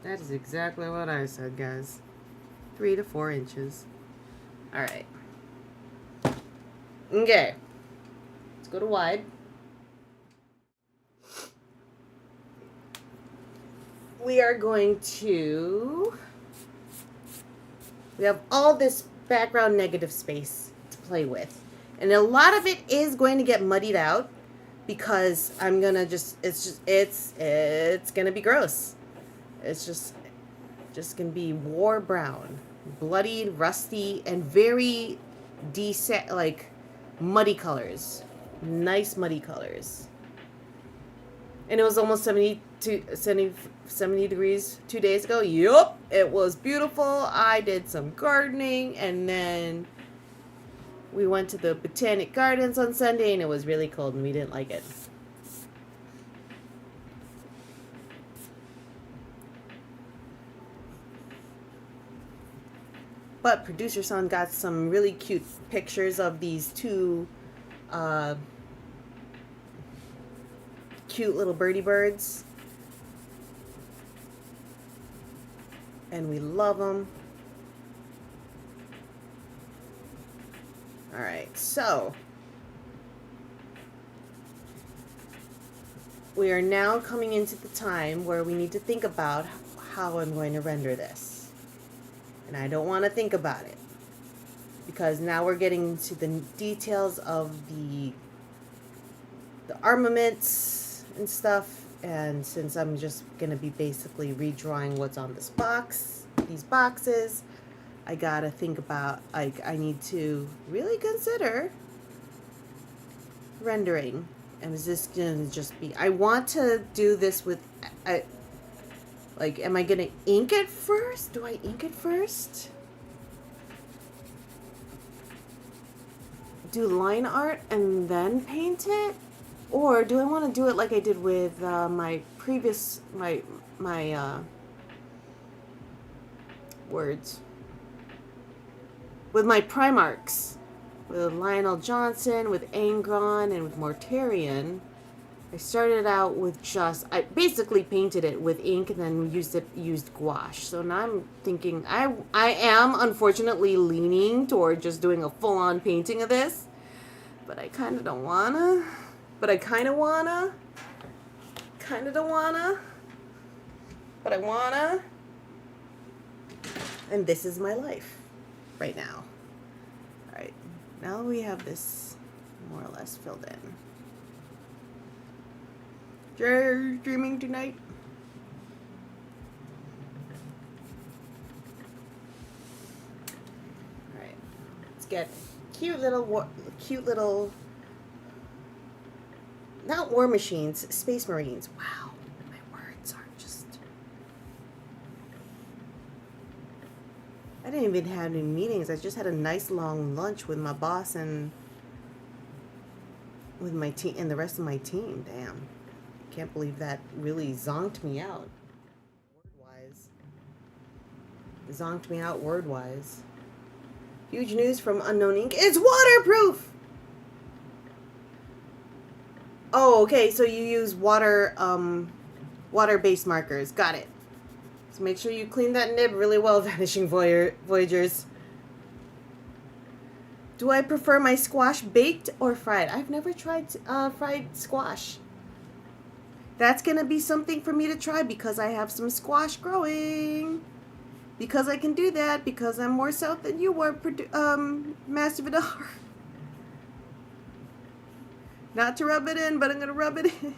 [SPEAKER 1] That is exactly what I said, guys. 3 to 4 inches. Alright. Okay. Let's go to wide. We are going to... We have all this background negative space to play with. And a lot of it is going to get muddied out because I'm going to it's going to be gross. It's just going to be war brown, bloodied, rusty, and very like muddy colors. Nice muddy colors. And it was almost 70 degrees 2 days ago. Yup, it was beautiful. I did some gardening, and then we went to the Botanic Gardens on Sunday, and it was really cold, and we didn't like it. But producer son got some really cute pictures of these two cute little birdie birds, and we love them. All right, so we are now coming into the time where we need to think about how I'm going to render this, and I don't want to think about it because now we're getting into the details of the armaments and stuff, And since I'm just going to be basically redrawing what's on this box, these boxes, I got to think about, like, I need to really consider rendering. And is this going to just be, I want to do this with, like, am I going to ink it first? Do I ink it first? Do line art and then paint it? Or do I want to do it like I did with my previous, my words? With my Primarchs. With Lionel Johnson, with Angron, and with Mortarion. I started out with just, I basically painted it with ink and then used gouache. So now I'm thinking, I am unfortunately leaning toward just doing a full-on painting of this. But I kind of don't wanna. But I kind of wanna. Kind of don't wanna. But I wanna. And this is my life right now. Alright, now we have this more or less filled in. You're dreaming tonight? Alright, let's get cute little, not war machines, space marines. Wow, my words are just, I didn't even have any meetings. I just had a nice long lunch with my boss and with my team and the rest of my team. Damn, can't believe that really zonked me out word-wise. Zonked me out word-wise. Huge news from Unknown Ink. It's waterproof! Oh, okay, so you use water-based markers. Got it. So make sure you clean that nib really well, Vanishing Voyagers. Do I prefer my squash baked or fried? I've never tried fried squash. That's going to be something for me to try because I have some squash growing. Because I can do that, because I'm more south than you are, Master Vidar. Not to rub it in, but I'm going to rub it in.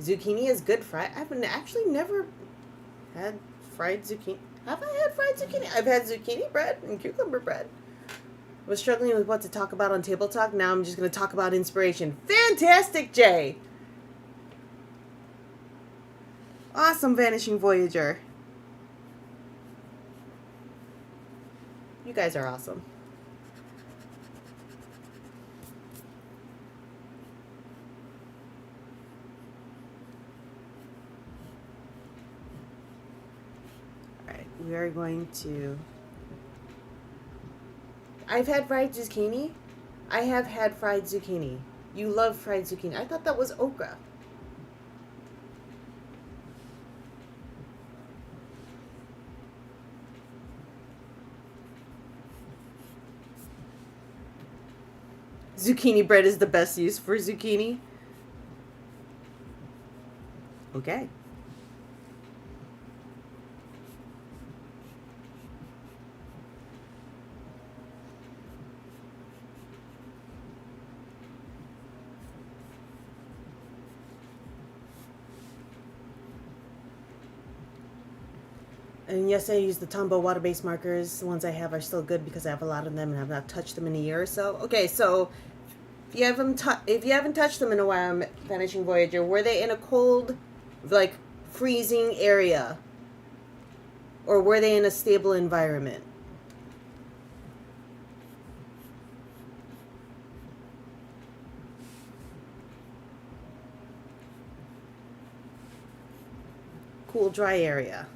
[SPEAKER 1] Zucchini is good fried. I've actually never had fried zucchini. Have I had fried zucchini? I've had zucchini bread and cucumber bread. I was struggling with what to talk about on Table Talk. Now I'm just going to talk about inspiration. Fantastic, Jay! Awesome, Vanishing Voyager. You guys are awesome. Alright, we are going to... I've had fried zucchini. I have had fried zucchini. You love fried zucchini. I thought that was okra. Zucchini bread is the best use for zucchini. Okay. And yes, I use the Tombow water-based markers. The ones I have are still good because I have a lot of them and I've not touched them in a year or so. Okay, so if you haven't touched them in a while, Vanishing Voyager, were they in a cold, like, freezing area? Or were they in a stable environment? Cool, dry area.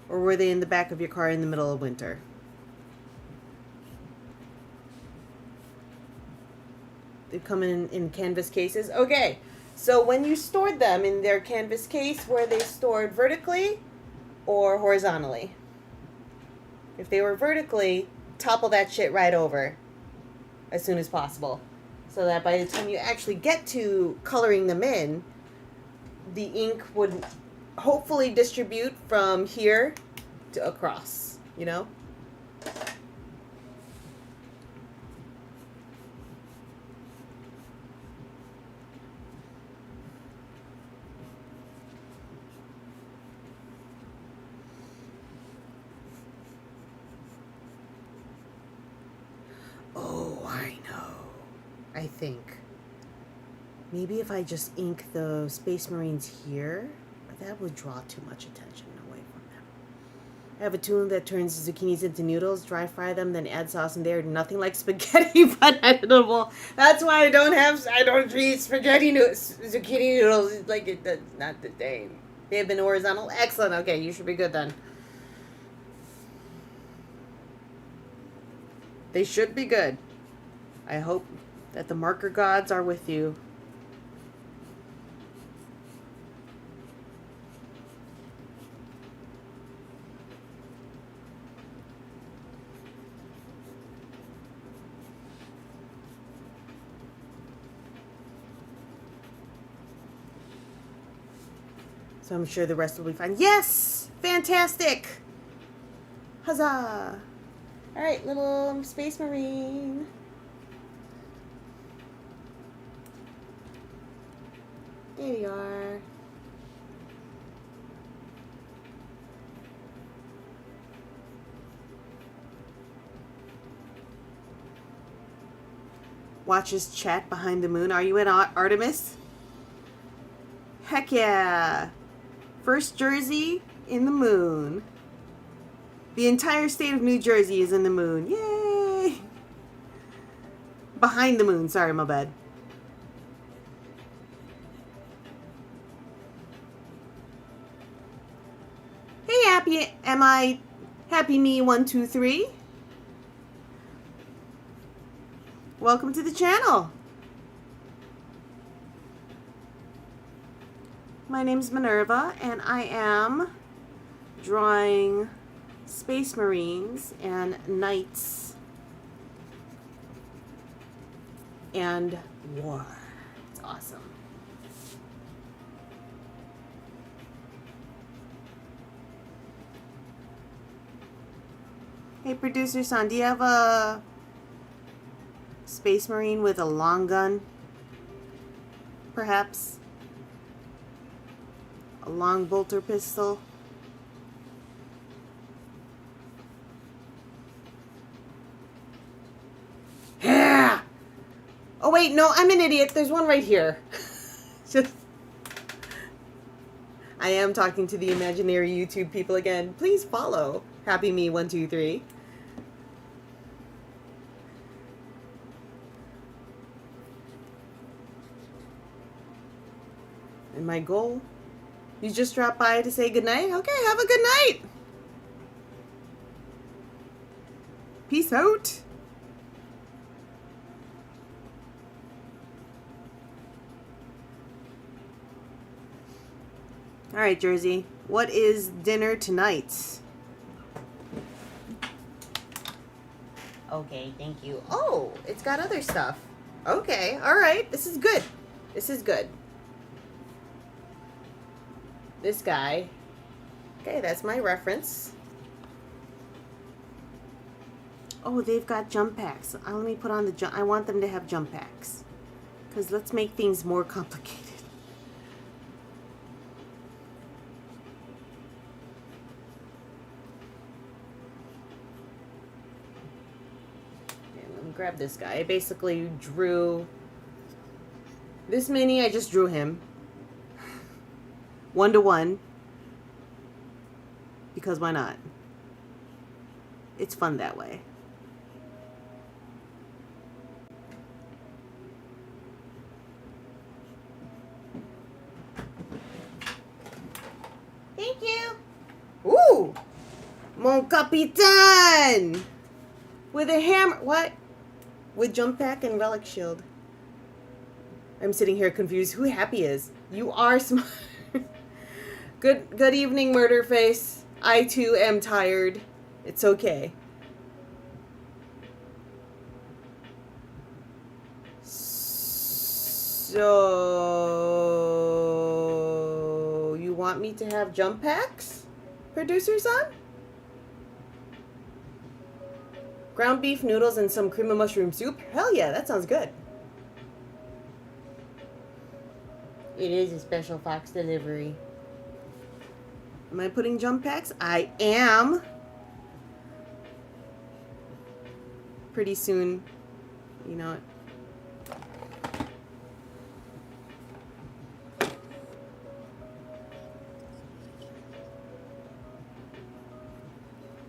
[SPEAKER 1] Or were they in the back of your car in the middle of winter? They come in canvas cases. Okay, so when you stored them in their canvas case, were they stored vertically or horizontally? If they were vertically, topple that shit right over as soon as possible. So that by the time you actually get to coloring them in, the ink would hopefully distribute from here to across, you know? I think. Maybe if I just ink the Space Marines here, that would draw too much attention away from them. I have a tool that turns zucchinis into noodles, dry fry them, then add sauce, and they're nothing like spaghetti, but editable. That's why I don't treat zucchini noodles like it. That's not the same. They have been horizontal. Excellent. Okay, you should be good then. They should be good. I hope that the marker gods are with you. So I'm sure the rest will be fine. Yes! Fantastic! Huzzah! Alright, little Space Marine. There you are. Watches chat behind the moon. Are you in Artemis? Heck yeah! First Jersey in the moon. The entire state of New Jersey is in the moon. Yay! Behind the moon. Sorry, my bad. Hey, Happy Me 123. Welcome to the channel. My name's Minerva, and I am drawing Space Marines and Knights and War. It's awesome. Hey, producer son, do you have a Space Marine with a long gun? Perhaps? A long bolter pistol? Yeah! Oh wait, no, I'm an idiot. There's one right here. I am talking to the imaginary YouTube people again. Please follow Happy Me 123. And my goal, you just dropped by to say goodnight? Okay, have a good night. Peace out. All right, Jersey. What is dinner tonight? Okay, thank you. Oh, it's got other stuff. Okay, all right. This is good. This is good. This guy. Okay, that's my reference. Oh, they've got jump packs. Let me put on the jump. I want them to have jump packs. Because let's make things more complicated. Okay, let me grab this guy. I basically drew this mini. I just drew him. 1-to-1. Because why not? It's fun that way. Thank you. Ooh! Mon Capitan! With a hammer. What? With jump pack and relic shield. I'm sitting here confused. Who Happy is? You are smart. Good evening, Murderface. I too am tired. It's okay. So you want me to have jump packs, producer son? Ground beef noodles and some cream of mushroom soup? Hell yeah, that sounds good. It is a special Fox delivery. Am I putting jump packs? I am. Pretty soon, you know what?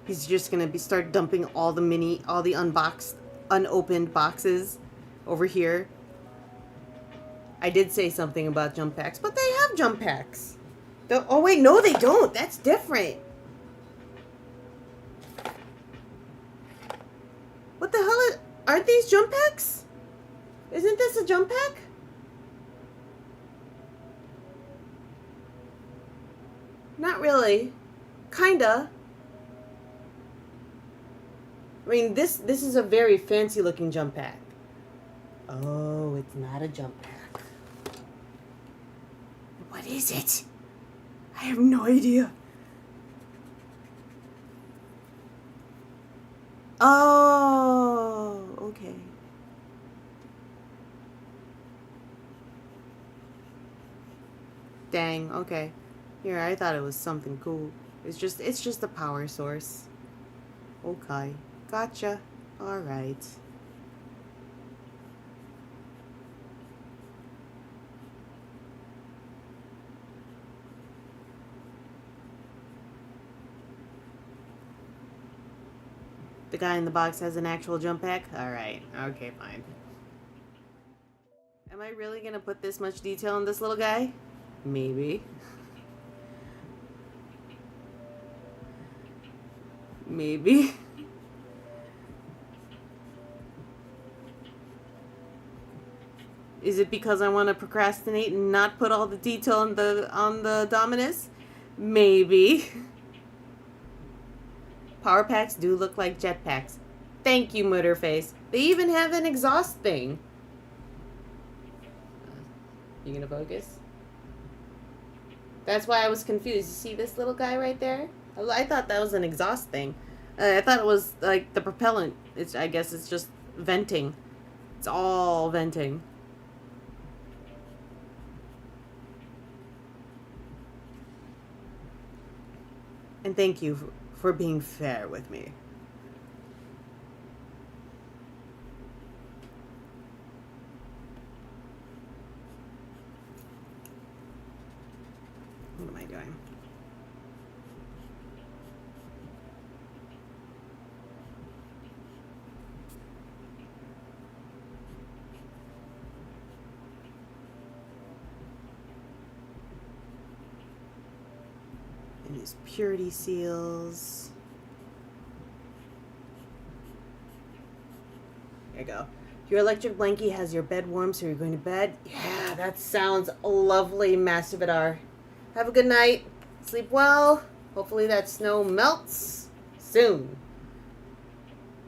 [SPEAKER 1] He's just gonna start dumping all the unboxed, unopened boxes over here. I did say something about jump packs, but they have jump packs. Oh wait, no they don't. That's different. What the hell aren't these jump packs? Isn't this a jump pack? Not really. Kinda. I mean, this is a very fancy looking jump pack. Oh, it's not a jump pack. What is it? I have no idea. Oh, okay. Dang, okay. Here, I thought it was something cool. It's just a power source. Okay. Gotcha. Alright. The guy in the box has an actual jump pack? Alright. Okay, fine. Am I really gonna put this much detail in this little guy? Maybe. Maybe. Is it because I want to procrastinate and not put all the detail on the Dominus? Maybe. Power packs do look like jet packs. Thank you, Mutterface. They even have an exhaust thing. You gonna focus? That's why I was confused. You see this little guy right there? I thought that was an exhaust thing. I thought it was like the propellant. I guess it's just venting. It's all venting. And thank you for being fair with me. What am I doing? And his purity seals. There you go. Your electric blankie has your bed warm, so you're going to bed. Yeah, that sounds lovely, Masvidar. Have a good night. Sleep well. Hopefully that snow melts soon.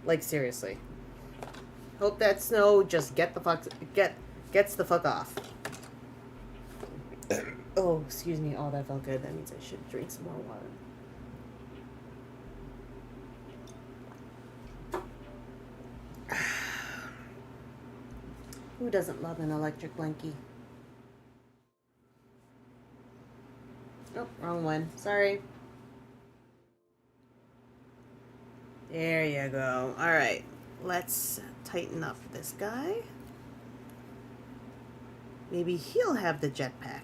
[SPEAKER 1] Like, seriously. Hope that snow just gets the fuck off. Oh, excuse me. Oh, that felt good. That means I should drink some more water. Who doesn't love an electric blankie? Oh, wrong one. Sorry. There you go. Alright. Let's tighten up this guy. Maybe he'll have the jetpack.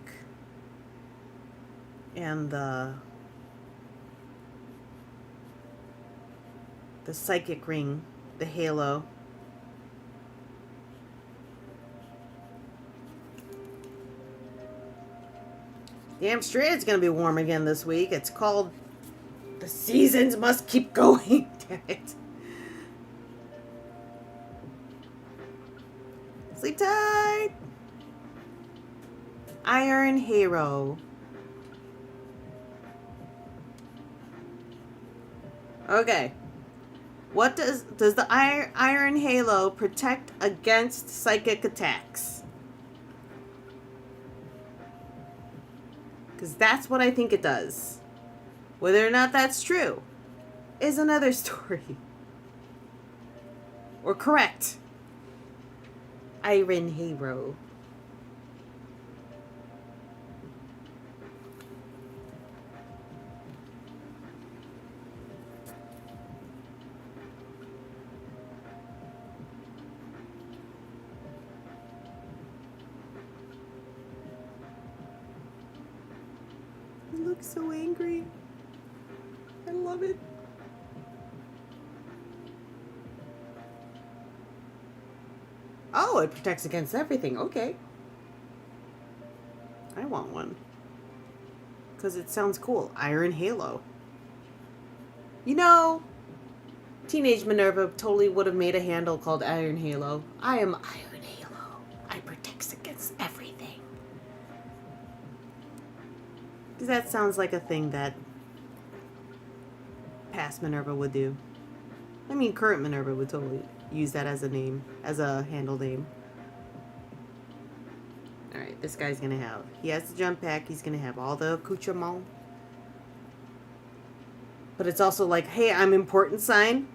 [SPEAKER 1] And the psychic ring. The halo. Damn straight it's gonna be warm again this week. It's called The Seasons Must Keep Going. Damn it. Sleep tight. Iron Hero. Okay. What does the Iron Halo protect against psychic attacks? Because that's what I think it does. Whether or not that's true is another story. Or correct. Iron Hero. He looks so angry. I love it. Oh, it protects against everything. Okay. I want one. Because it sounds cool. Iron Halo. You know, Teenage Minerva totally would have made a handle called Iron Halo. I am Iron Halo. I protects against everything. Because that sounds like a thing that past Minerva would do. I mean, current Minerva would totally use that as a name, as a handle name. Alright, this guy's gonna have... He has the jump pack. He's gonna have all the accoutrement. But it's also like, hey, I'm important sign.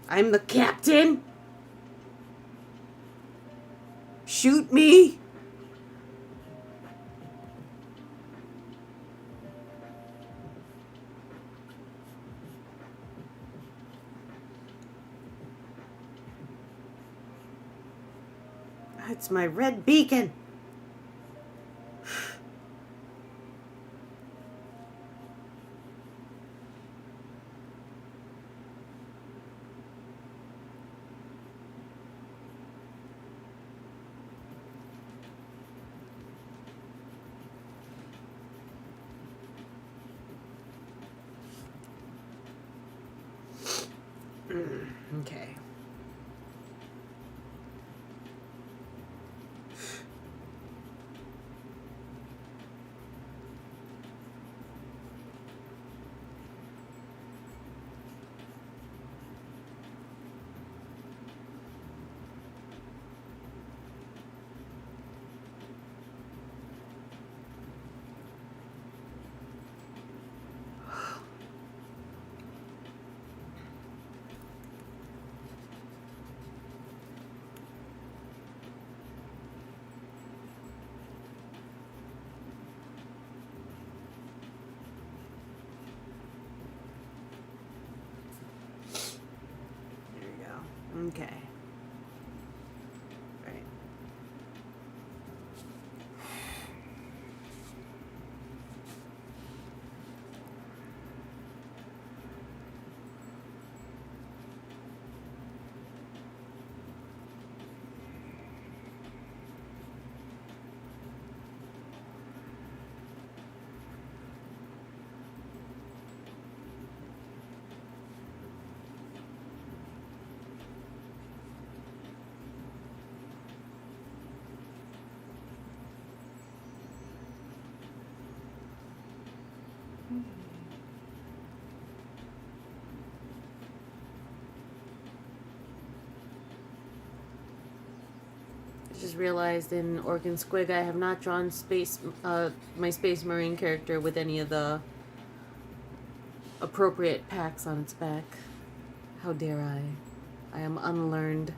[SPEAKER 1] I'm the captain. Shoot me. It's my red beacon. Okay. Okay. Right. I just realized in Orkin Squig I have not drawn my Space Marine character with any of the appropriate packs on its back. How dare I? I am unlearned.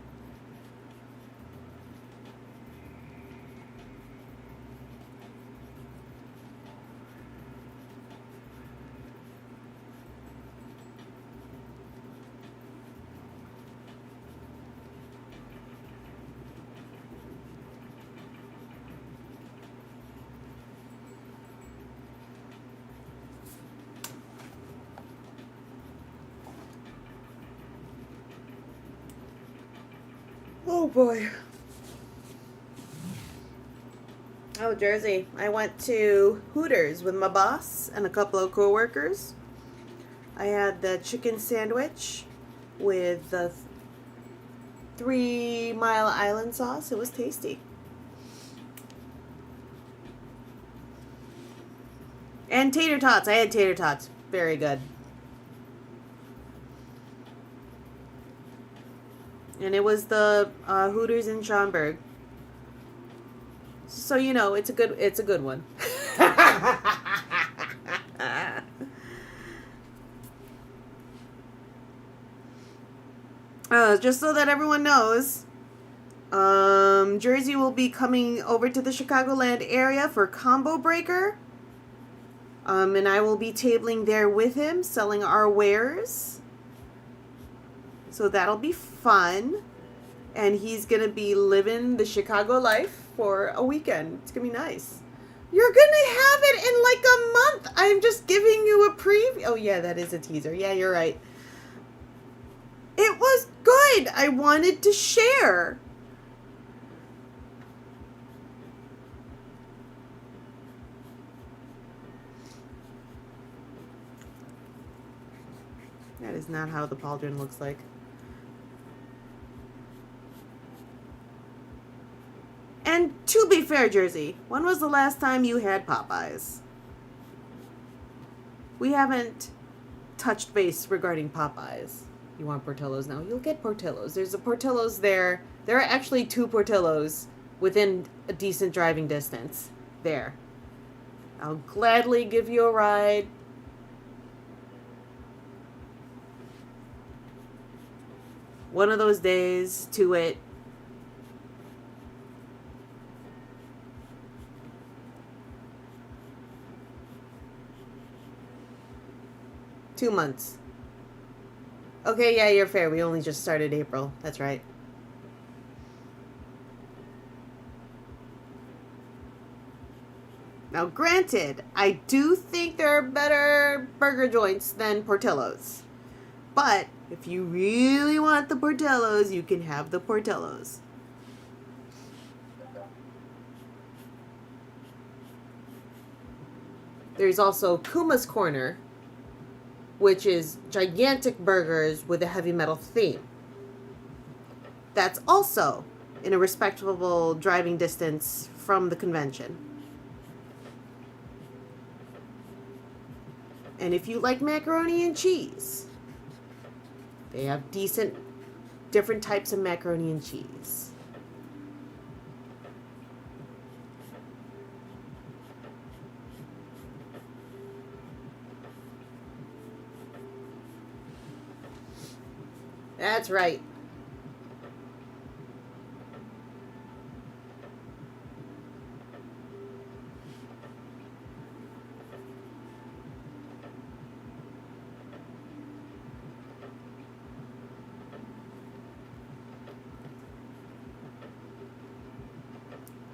[SPEAKER 1] Oh boy. Oh, Jersey. I went to Hooters with my boss and a couple of coworkers. I had the chicken sandwich with the 3 Mile Island sauce. It was tasty. And tater tots. I had tater tots. Very good. And it was the Hooters in Schaumburg. So you know, it's a good one. Just so that everyone knows, Jersey will be coming over to the Chicagoland area for Combo Breaker. And I will be tabling there with him, selling our wares. So that'll be fun. And he's going to be living the Chicago life for a weekend. It's going to be nice. You're going to have it in like a month. I'm just giving you a preview. Oh, yeah, that is a teaser. Yeah, you're right. It was good. I wanted to share. That is not how the pauldron looks like. And to be fair, Jersey, when was the last time you had Popeyes? We haven't touched base regarding Popeyes. You want Portillo's now? You'll get Portillo's. There's a Portillo's there. There are actually 2 Portillo's within a decent driving distance. There. I'll gladly give you a ride. One of those days to it. Two months. Okay, yeah, you're fair. We only just started April. That's right. Now, granted, I do think there are better burger joints than Portillo's. But if you really want the Portillo's, you can have the Portillo's. There's also Kuma's Corner, which is gigantic burgers with a heavy metal theme. That's also in a respectable driving distance from the convention. And if you like macaroni and cheese, they have decent, different types of macaroni and cheese. That's right.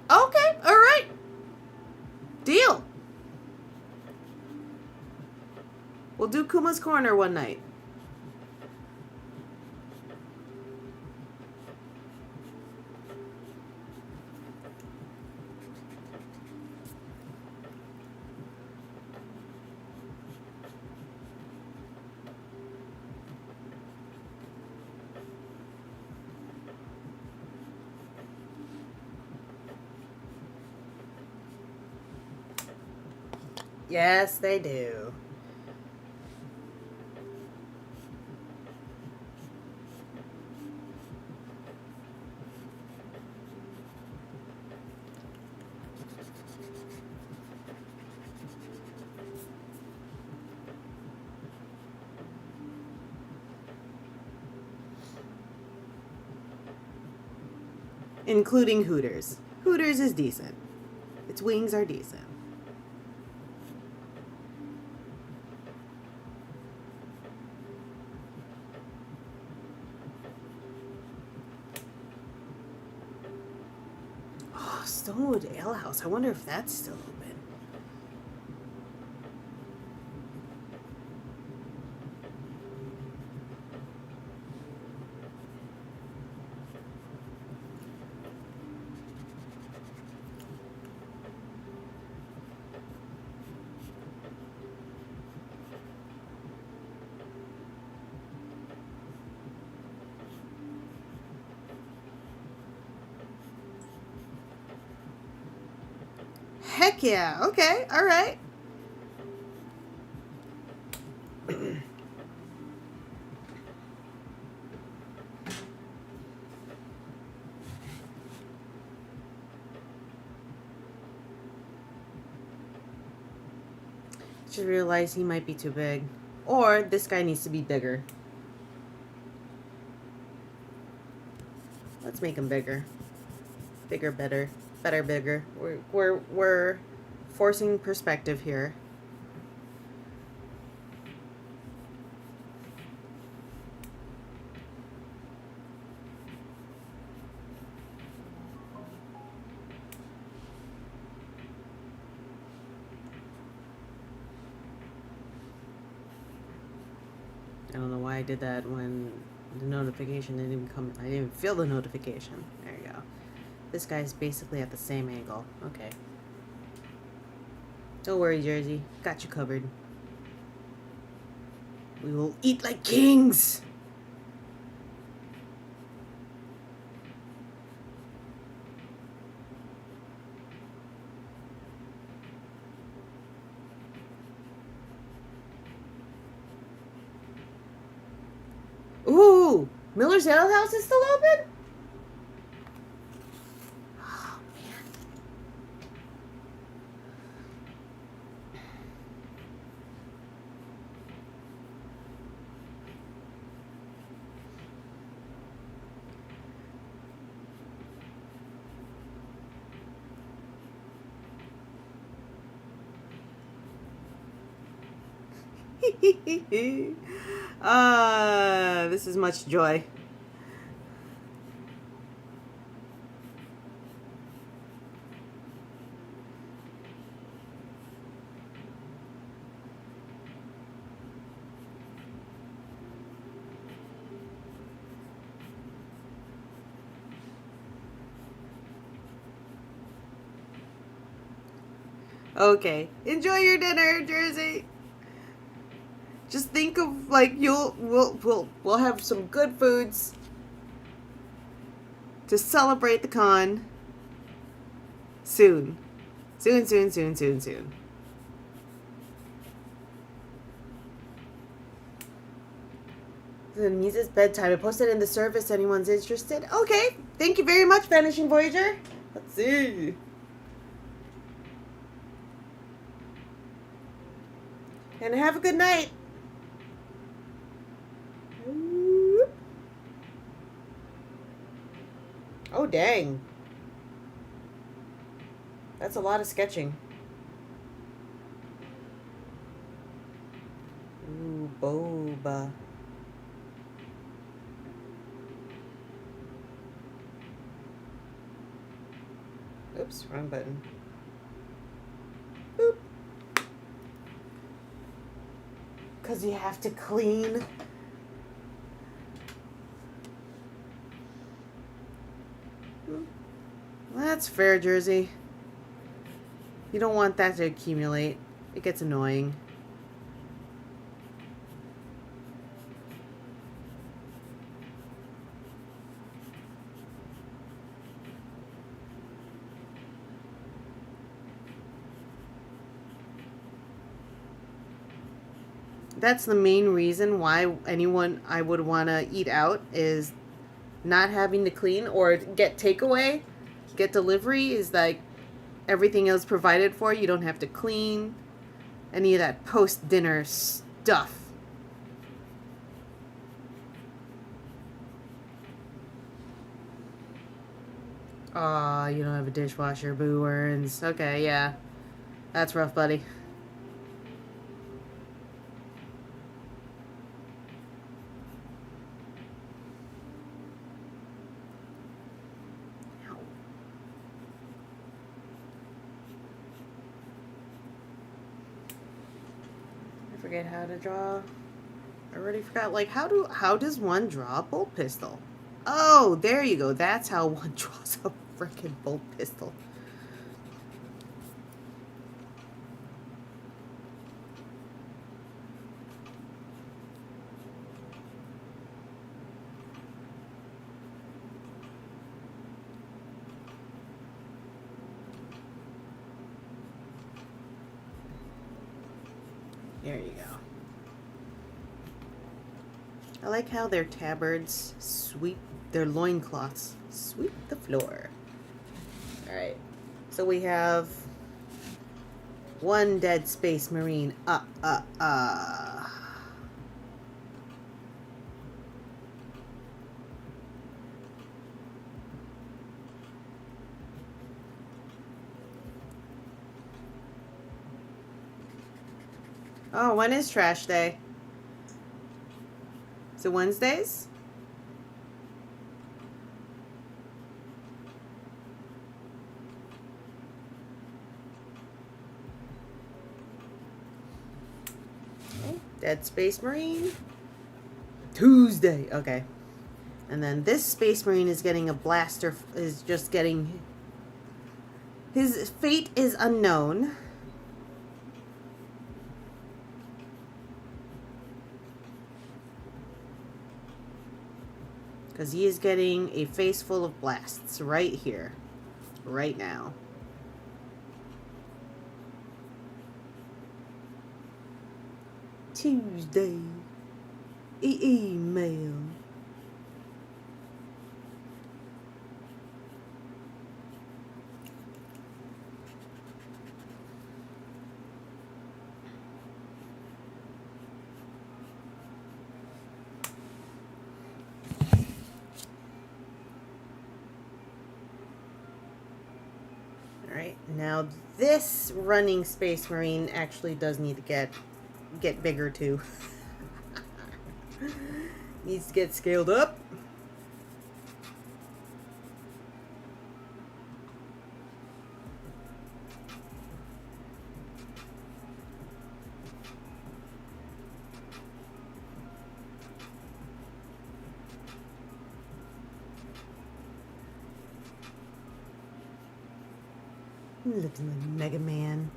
[SPEAKER 1] Okay, all right. Deal. We'll do Kuma's Corner one night. Yes, they do. Including Hooters. Hooters is decent. Its wings are decent. Oh, Stonewood Ale House. I wonder if that's still open. Heck yeah. Okay. All right. Just realized he might be too big. Or this guy needs to be bigger. Let's make him bigger. Bigger, better. Better, bigger. We're forcing perspective here. I don't know why I did that when the notification didn't even come. I didn't even feel the notification. There you go. This guy's basically at the same angle. Okay. Don't worry, Jersey. Got you covered. We will eat like kings. Ooh, Miller's Ale House is still open? Oh, man. This is much joy. Okay, enjoy your dinner, Jersey. Just think of like we'll have some good foods to celebrate the con soon. Soon. The Mises bedtime. I posted in the service. Anyone's interested? Okay. Thank you very much, Vanishing Voyager. Let's see. And have a good night. Oh, dang. That's a lot of sketching. Ooh, boba. Oops, wrong button. Boop. Because you have to clean. That's fair, Jersey. You don't want that to accumulate. It gets annoying. That's the main reason why anyone I would want to eat out is not having to clean or get takeaway, get delivery is like everything else provided for. You don't have to clean any of that post-dinner stuff. Aw, you don't have a dishwasher, boo earns. Okay, yeah. That's rough, buddy. Forget how to draw. I already forgot. Like, how does one draw a bolt pistol? Oh, there you go. That's how one draws a freaking bolt pistol. There you go. I like how their tabards sweep, their loincloths sweep the floor. Alright. So we have one dead space marine. Oh, when is trash day? Is it Wednesdays? Okay. Dead Space Marine. Tuesday. Okay. And then this Space Marine is getting a blaster, is just getting... His fate is unknown. Because he is getting a face full of blasts right here. Right now. Tuesday. Email. Alright, now this running Space Marine actually does need to get bigger too. Needs to get scaled up. Looking like Mega Man.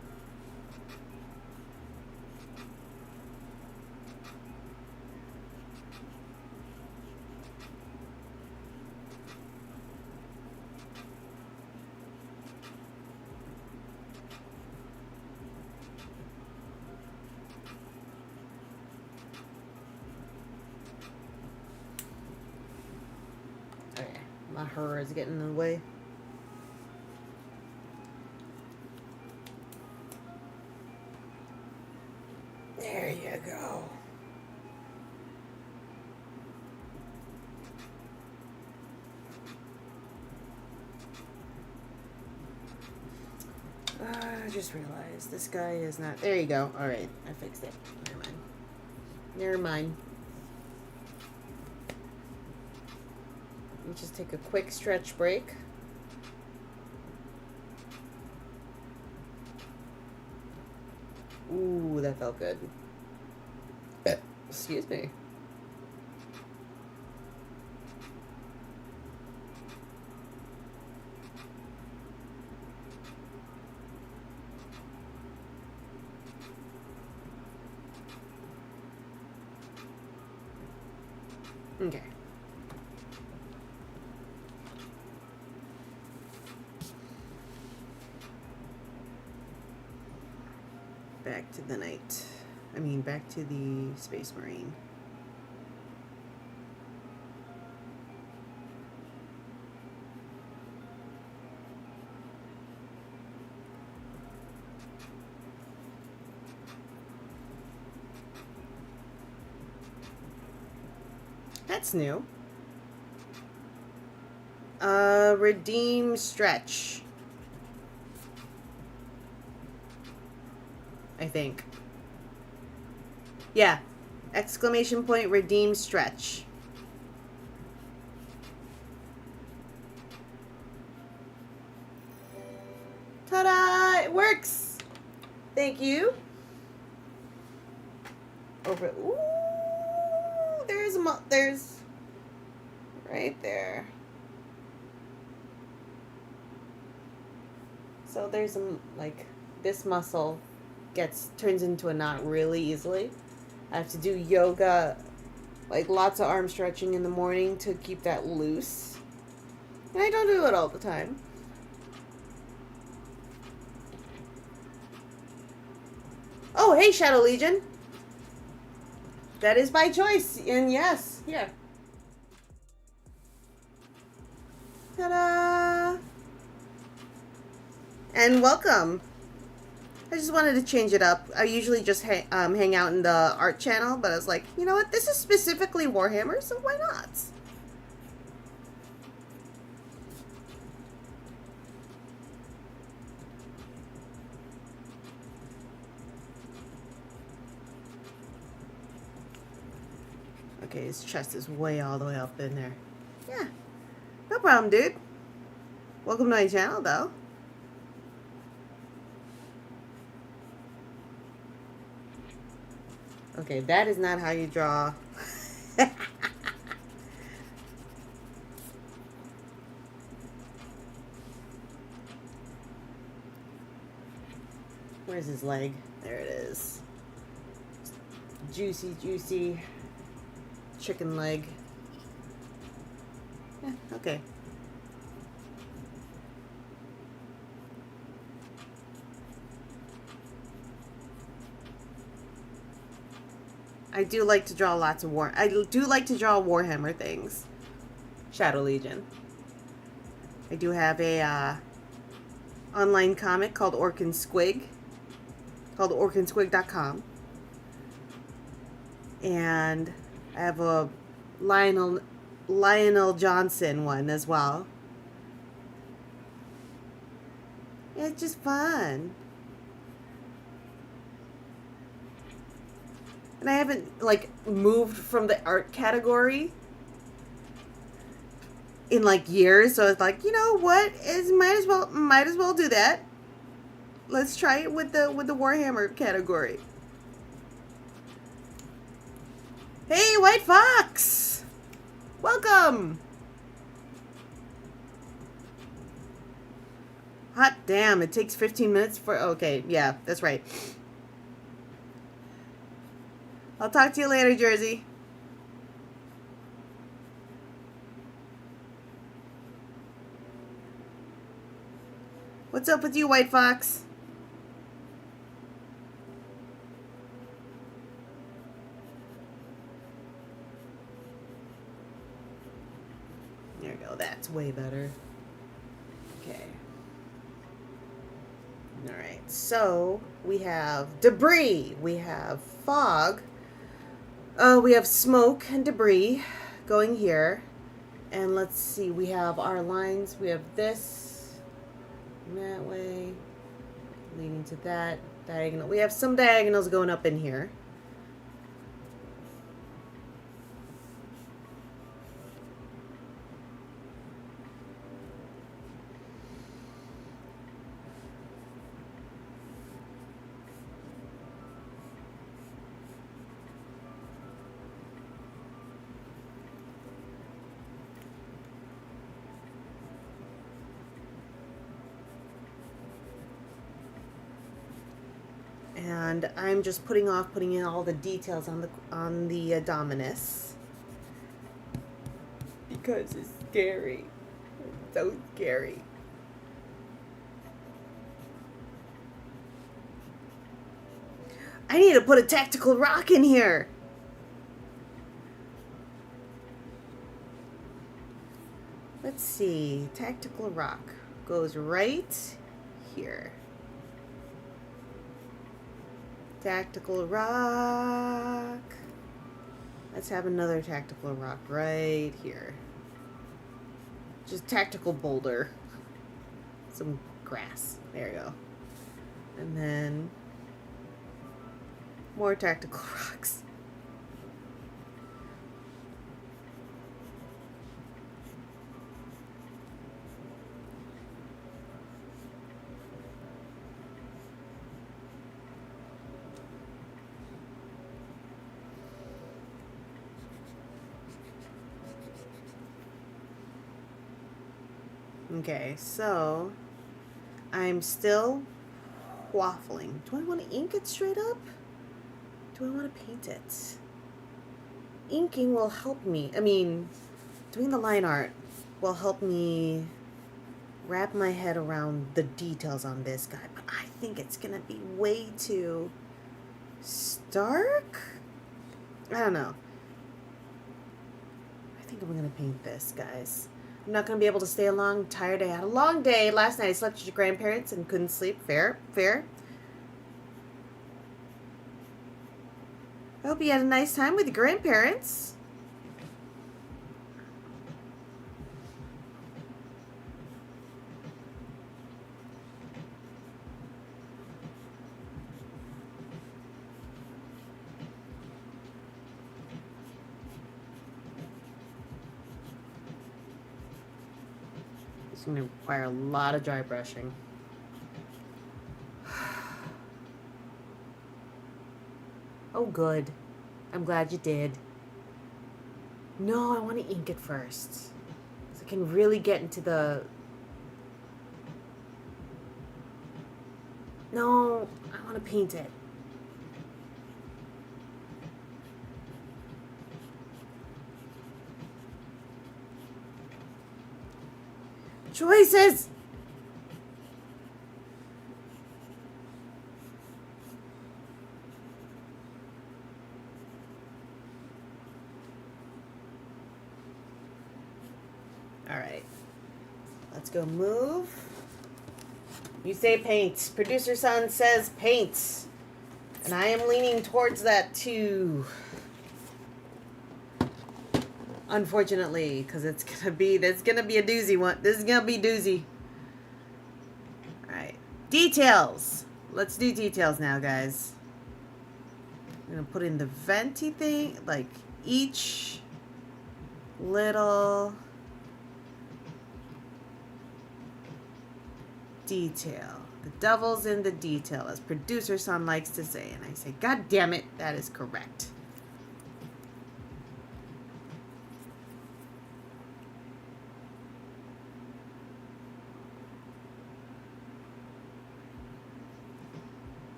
[SPEAKER 1] Okay, my her is getting in the way. There you go. I just realized this guy is not. There you go. Alright, I fixed it. Never mind. Never mind. Let me just take a quick stretch break. Ooh, that felt good. Excuse me. Okay. Back to the night. I mean, back to the Space Marine. That's new. Redeem stretch. I think. Yeah. Exclamation point, redeem stretch. Ta-da! It works! Thank you. Over. Ooh! There's right there. So there's like this muscle turns into a knot really easily. I have to do yoga, like lots of arm stretching in the morning to keep that loose. And I don't do it all the time. Oh, hey, Shadow Legion. That is by choice, and yes, here. Ta-da! And welcome. I just wanted to change it up. I usually just hang out in the art channel, but I was like, you know what? This is specifically Warhammer, so why not? Okay, his chest is way all the way up in there. Yeah. No problem, dude. Welcome to my channel, though. Okay, that is not how you draw. Where's his leg? There it is. Juicy, juicy chicken leg. Okay. I do like to draw lots of I do like to draw Warhammer things. Shadow Legion. I do have a online comic called Orkin Squig, called orkinsquig.com. And I have a Lionel Johnson one as well. It's just fun. And I haven't like moved from the art category in like years, so it's like, you know what? Is might as well do that. Let's try it with the Warhammer category. Hey, White Fox! Welcome! Hot damn, it takes 15 minutes for... Okay, yeah, that's right. I'll talk to you later, Jersey. What's up with you, White Fox? There we go. That's way better. Okay. Alright, so we have debris. We have fog. We have smoke and debris going here. And let's see, we have our lines. We have this that way, leading to that diagonal. We have some diagonals going up in here. And I'm just putting in all the details on the Dominus because it's scary. It's so scary. I need to put a tactical rock in here. Let's see. Tactical rock goes right here. Tactical rock. Let's have another tactical rock right here. Just tactical boulder. Some grass. There you go. And then more tactical rocks. Okay, so I'm still waffling. Do I want to ink it straight up? Do I want to paint it? Inking will help me. I mean, doing the line art will help me wrap my head around the details on this guy. But I think it's going to be way too stark. I don't know. I think I'm going to paint this, guys. I'm not going to be able to stay long. I'm tired. I had a long day. Last night I slept with your grandparents and couldn't sleep. Fair. I hope you had a nice time with your grandparents. It's going to require a lot of dry brushing. Oh, good. I'm glad you did. No, I want to ink it first. So I can really get into the... No, I want to paint it. Choices! Alright. Let's go move. You say paint. Producer son says paint. And I am leaning towards that too. Unfortunately, because that's gonna be a doozy one. This is gonna be doozy. Alright. Details. Let's do details now, guys. I'm gonna put in the venti thing, like each little detail. The devil's in the detail, as producer son likes to say. And I say, God damn it, that is correct.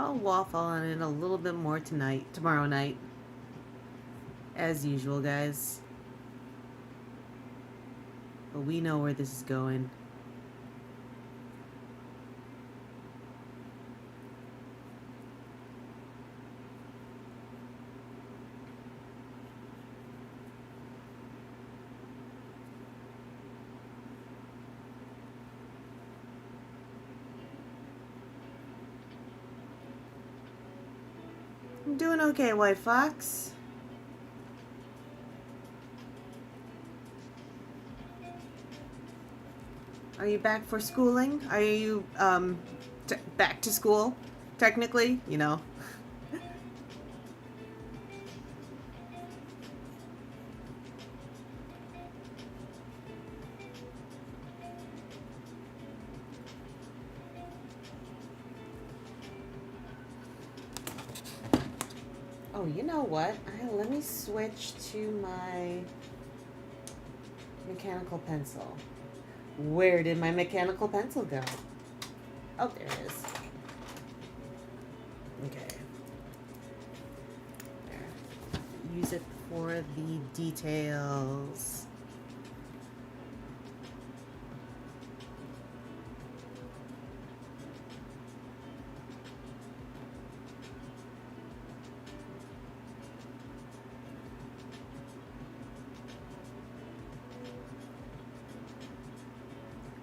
[SPEAKER 1] I'll waffle on it a little bit more tomorrow night. As usual, guys. But we know where this is going. I'm doing okay, White Fox. Are you back for schooling? Are you, back to school? Technically, you know. Oh, you know what? Let me switch to my mechanical pencil. Where did my mechanical pencil go? Oh, there it is. Okay. There. Use it for the details.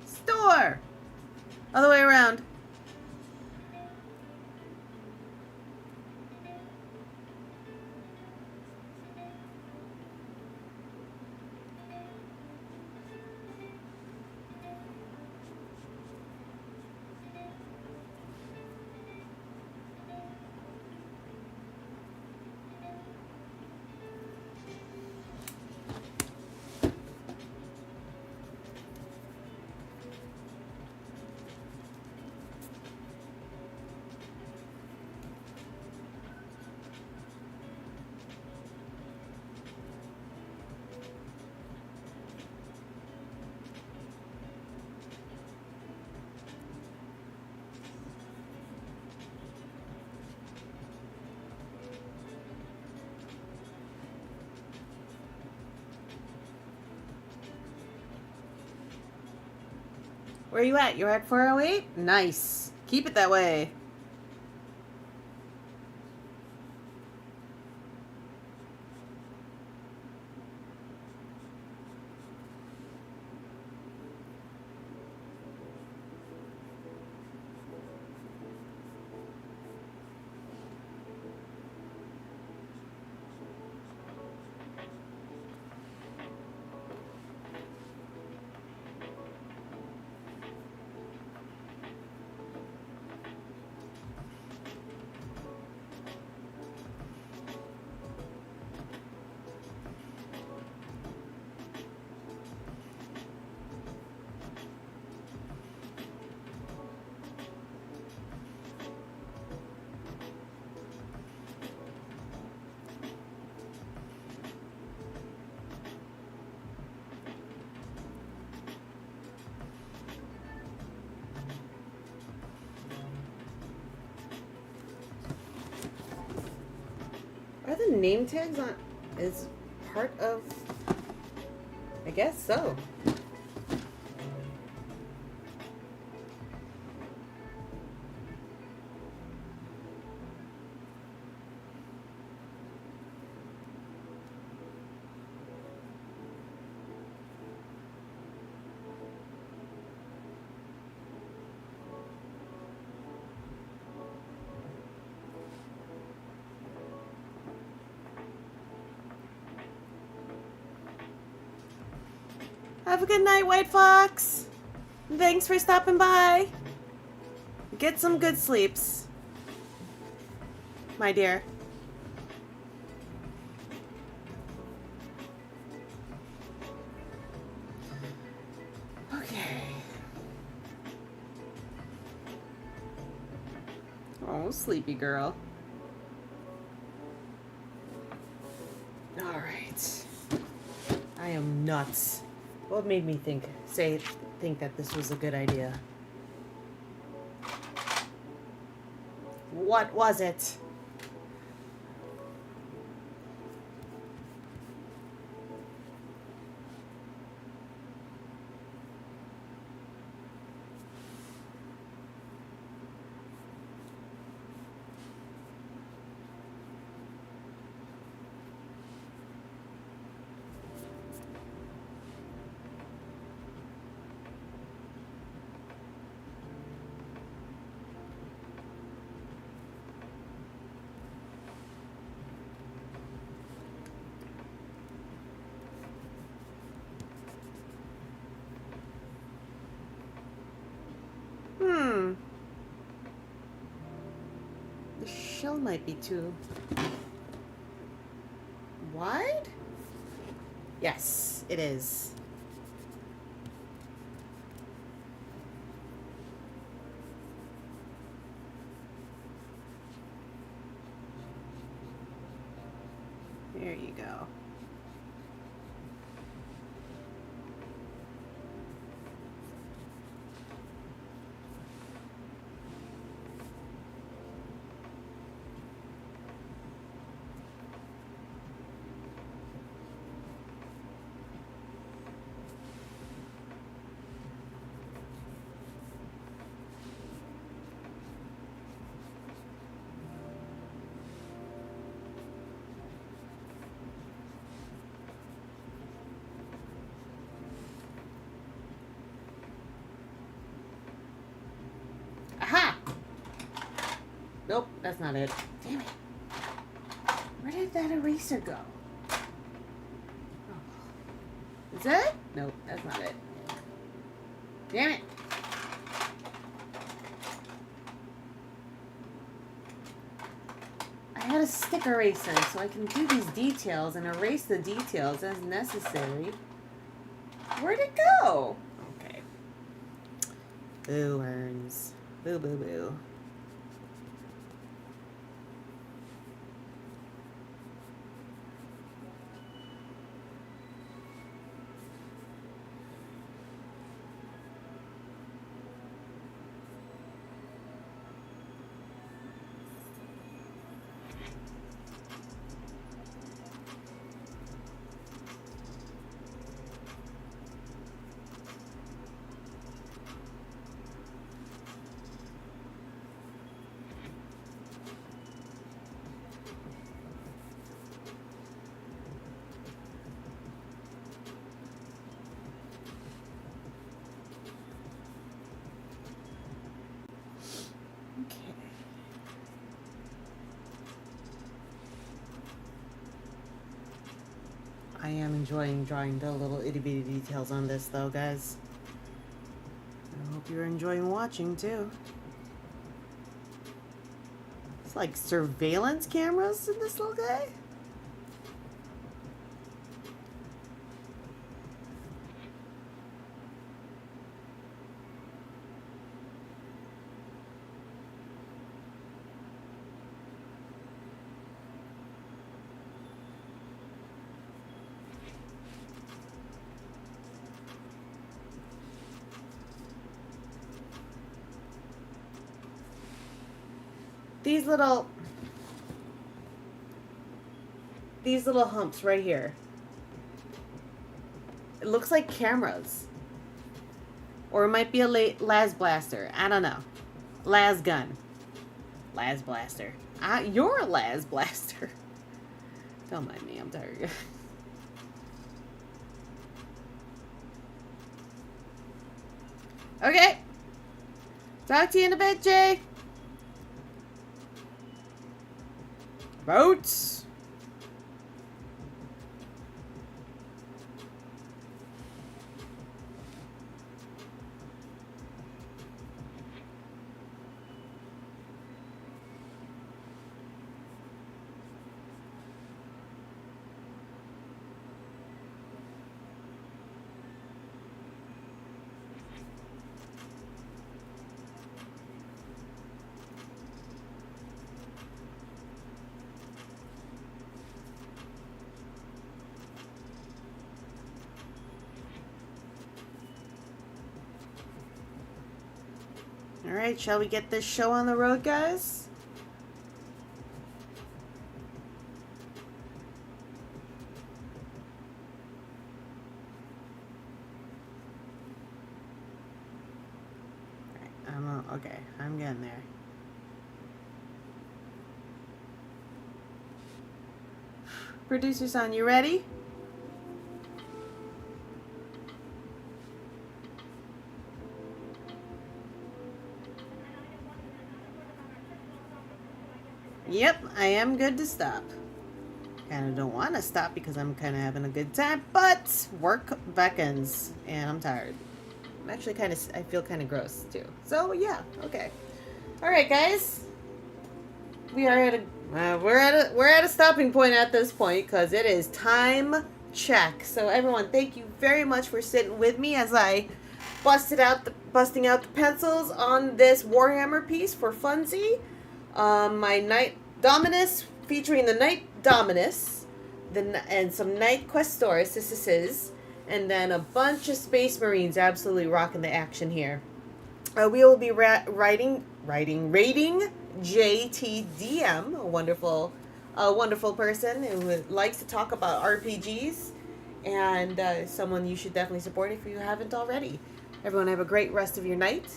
[SPEAKER 1] Store! Other way around. Where are you at? You're at 408? Nice. Keep it that way. name tags on is part of. I guess so. Have a good night, White Fox. Thanks for stopping by. Get some good sleeps, my dear. Okay. Oh, sleepy girl. All right. I am nuts. What made me think that this was a good idea? What was it? The shell might be too wide? Yes, it is. There you go. Aha! Nope, that's not it. Damn it. Where did that eraser go? Oh. Is that it? Nope, that's not it. Damn it. I had a stick eraser so I can do these details and erase the details as necessary. Where'd it go? Okay. Boo, Earns. Boo, boo, boo. I am enjoying drawing the little itty bitty details on this though, guys. I hope you're enjoying watching too. It's like surveillance cameras in this little guy. These little these little humps right here. It looks like cameras. Or it might be a las blaster. I don't know. Las gun. Las blaster. You're a las blaster. Don't mind me, I'm tired. Okay. Talk to you in a bit, Jay. Boats. Alright, shall we get this show on the road, guys? Okay, I'm getting there. Producer son, you ready? Yep, I am good to stop. Kind of don't want to stop because I'm kind of having a good time, but work beckons and I'm tired. I'm actually I feel kind of gross too. So yeah, okay. All right, guys. We are at we're at a stopping point at this point because it is time check. So everyone, thank you very much for sitting with me as I busting out the pencils on this Warhammer piece for funsie. My Knight Dominus featuring the Knight Dominus, and some Knight Questoris, and then a bunch of Space Marines absolutely rocking the action here. We will be rating JTDM, a wonderful person who likes to talk about RPGs, and someone you should definitely support if you haven't already. Everyone have a great rest of your night.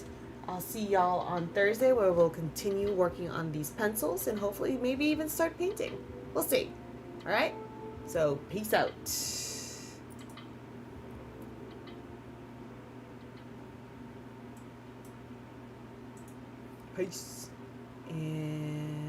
[SPEAKER 1] I'll see y'all on Thursday where we'll continue working on these pencils and hopefully maybe even start painting. We'll see. All right? So, peace out. Peace. And